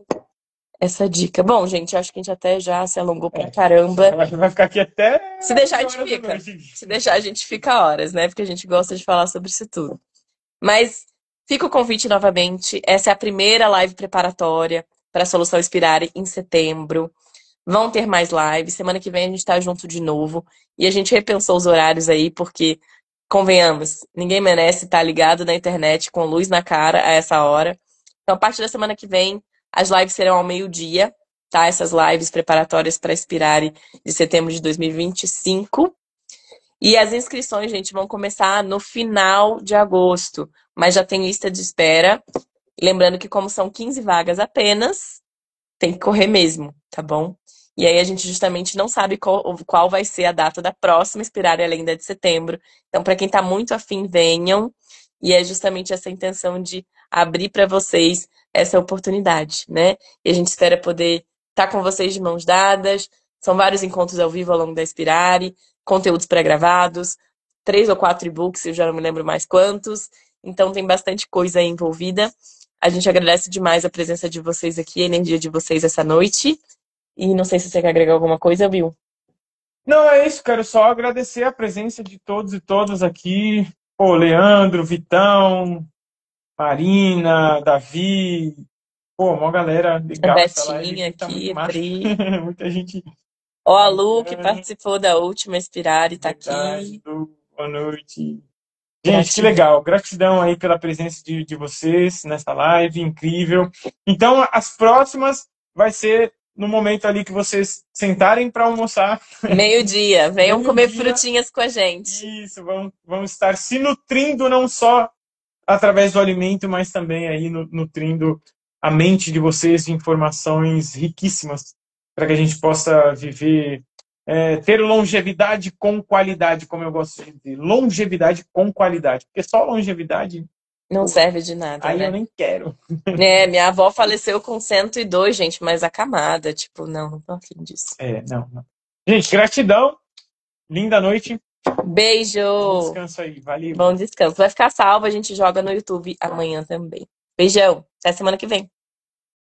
essa dica. Bom, gente, acho que a gente até já se alongou pra caramba. Vai ficar aqui até Se deixar, a 11 gente horas da fica. noite. Se deixar, a gente fica horas, né? Porque a gente gosta de falar sobre isso tudo. Mas fica o convite novamente. Essa é a primeira live preparatória para a Solução Inspirare em setembro. Vão ter mais lives. Semana que vem a gente tá junto de novo. E a gente repensou os horários aí, porque, convenhamos, ninguém merece estar ligado na internet com luz na cara a essa hora. Então, a partir da semana que vem, as lives serão ao meio-dia, tá? Essas lives preparatórias para Inspirare de setembro de 2025. E as inscrições, gente, vão começar no final de agosto, mas já tem lista de espera. Lembrando que, como são 15 vagas apenas, tem que correr mesmo, tá bom? E aí a gente justamente não sabe qual vai ser a data da próxima Inspirare além da de setembro. Então, para quem tá muito afim, venham. E é justamente essa intenção de abrir para vocês essa oportunidade, né? E a gente espera poder estar com vocês de mãos dadas. São vários encontros ao vivo ao longo da Inspirare, conteúdos pré-gravados, 3 ou 4 e-books, eu já não me lembro mais quantos. Então tem bastante coisa aí envolvida. A gente agradece demais a presença de vocês aqui, a energia de vocês essa noite. E não sei se você quer agregar alguma coisa, Will. Não, é isso, quero só agradecer a presença de todos e todas aqui. Pô, Leandro, Vitão, Marina, Davi. Pô, uma galera A legal essa live Betinha aqui, tá muito aqui, a massa. Pri. Muita gente Ó, a Lu, que bacana. participou da última Inspirare, tá Verdade, aqui. Lu, boa noite. Gente, que Gratidão. legal. Gratidão aí pela presença de vocês nessa live, incrível. Então, as próximas vai ser no momento ali que vocês sentarem para almoçar, Meio-dia. Venham comer meio-dia. frutinhas com a gente. Isso, vamos estar se nutrindo não só através do alimento, mas também aí nutrindo a mente de vocês de informações riquíssimas para que a gente possa viver, ter longevidade com qualidade, como eu gosto de dizer. Longevidade com qualidade. Porque só longevidade, Não porra, serve de nada, aí eu né? nem quero. É, minha avó faleceu com 102, gente, mas acamada. Tipo, não tô afim disso. Não, não. Gente, gratidão. Linda noite. Bom Beijo! descanso aí. Valeu. Bom descanso. Vai ficar salvo, a gente joga no YouTube amanhã também. Beijão. Até semana que vem.